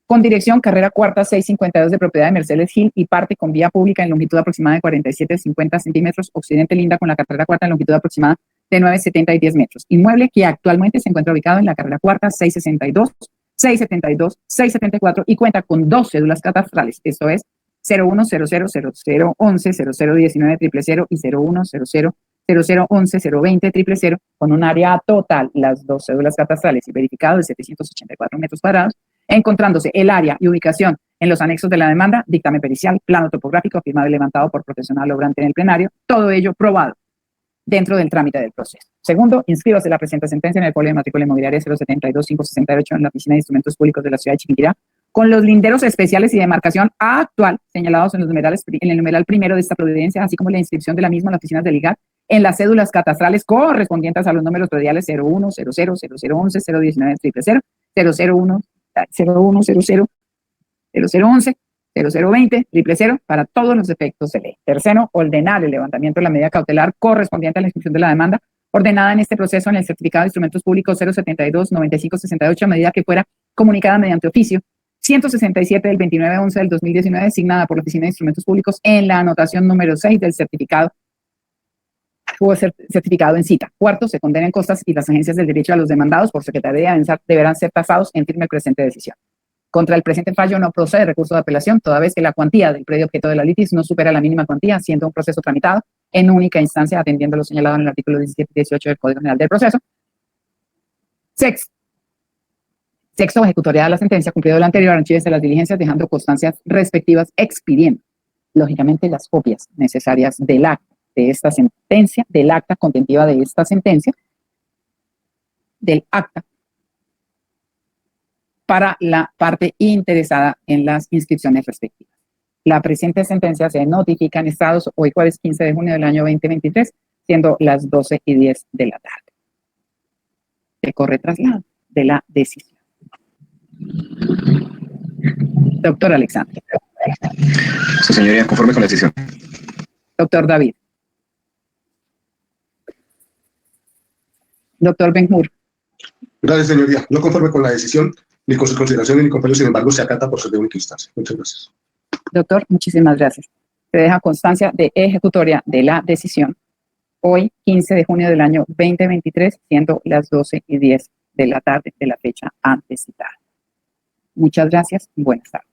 [SPEAKER 1] con dirección carrera cuarta 652, de propiedad de Mercedes Gil, y parte con vía pública en longitud aproximada de 47,50 centímetros. Occidente linda con la carrera cuarta en longitud aproximada de 9,70 y 10 metros. Inmueble que actualmente se encuentra ubicado en la carrera cuarta 662, 672, 674 y cuenta con 2 cédulas catastrales, esto es 01000011 0019 000 y 0100 0011 020 000, con un área total, las 2 cédulas catastrales y verificado, de 784 metros cuadrados, encontrándose el área y ubicación en los anexos de la demanda, dictamen pericial, plano topográfico firmado y levantado por profesional obrante en el plenario, todo ello probado dentro del trámite del proceso. Segundo, inscríbase la presente sentencia en el folio de matrícula inmobiliaria 072568 en la Oficina de Instrumentos Públicos de la Ciudad de Chiquinquirá, con los linderos especiales y demarcación actual señalados en el numeral primero de esta providencia, así como la inscripción de la misma en las oficinas del IGAT, en las cédulas catastrales correspondientes a los números prediales 0100 0011 019 000 001 0100 0011 0020 000, para todos los efectos de ley. Tercero, ordenar el levantamiento de la medida cautelar correspondiente a la inscripción de la demanda, ordenada en este proceso en el certificado de instrumentos públicos 072-9568, a medida que fuera comunicada mediante oficio 167 del 29/11 del 2019, designada por la Oficina de Instrumentos Públicos en la anotación número 6 del certificado en cita. Cuarto, se condenan costas y las agencias del derecho a los demandados por secretaría deberán ser tasados en firme presente decisión. Contra el presente fallo no procede recurso de apelación, toda vez que la cuantía del predio objeto de la litis no supera la mínima cuantía, siendo un proceso tramitado en única instancia, atendiendo lo señalado en el artículo 17 y 18 del Código General del Proceso. Sexto, ejecutoriada la sentencia, cumplido lo anterior, archívese las diligencias, dejando constancias respectivas, expidiendo, lógicamente, las copias necesarias del acta de esta sentencia, del acta contentiva de esta sentencia, del acta, para la parte interesada en las inscripciones respectivas. La presente sentencia se notifica en Estados hoy jueves 15 de junio del año 2023, siendo las 12:10 de la tarde. Se corre traslado de la decisión. Doctor Alexander.
[SPEAKER 2] Sí, señoría, conforme con la decisión.
[SPEAKER 1] Doctor David. Doctor Ben-Hur.
[SPEAKER 3] Gracias, señoría. No conforme con la decisión, ni con sus consideraciones ni con fallo, sin embargo, se acata por ser de única instancia. Muchas gracias.
[SPEAKER 1] Doctor, muchísimas gracias. Se deja constancia de ejecutoria de la decisión hoy, 15 de junio del año 2023, siendo las 12:10 de la tarde de la fecha antes citada. Muchas gracias. Buenas tardes.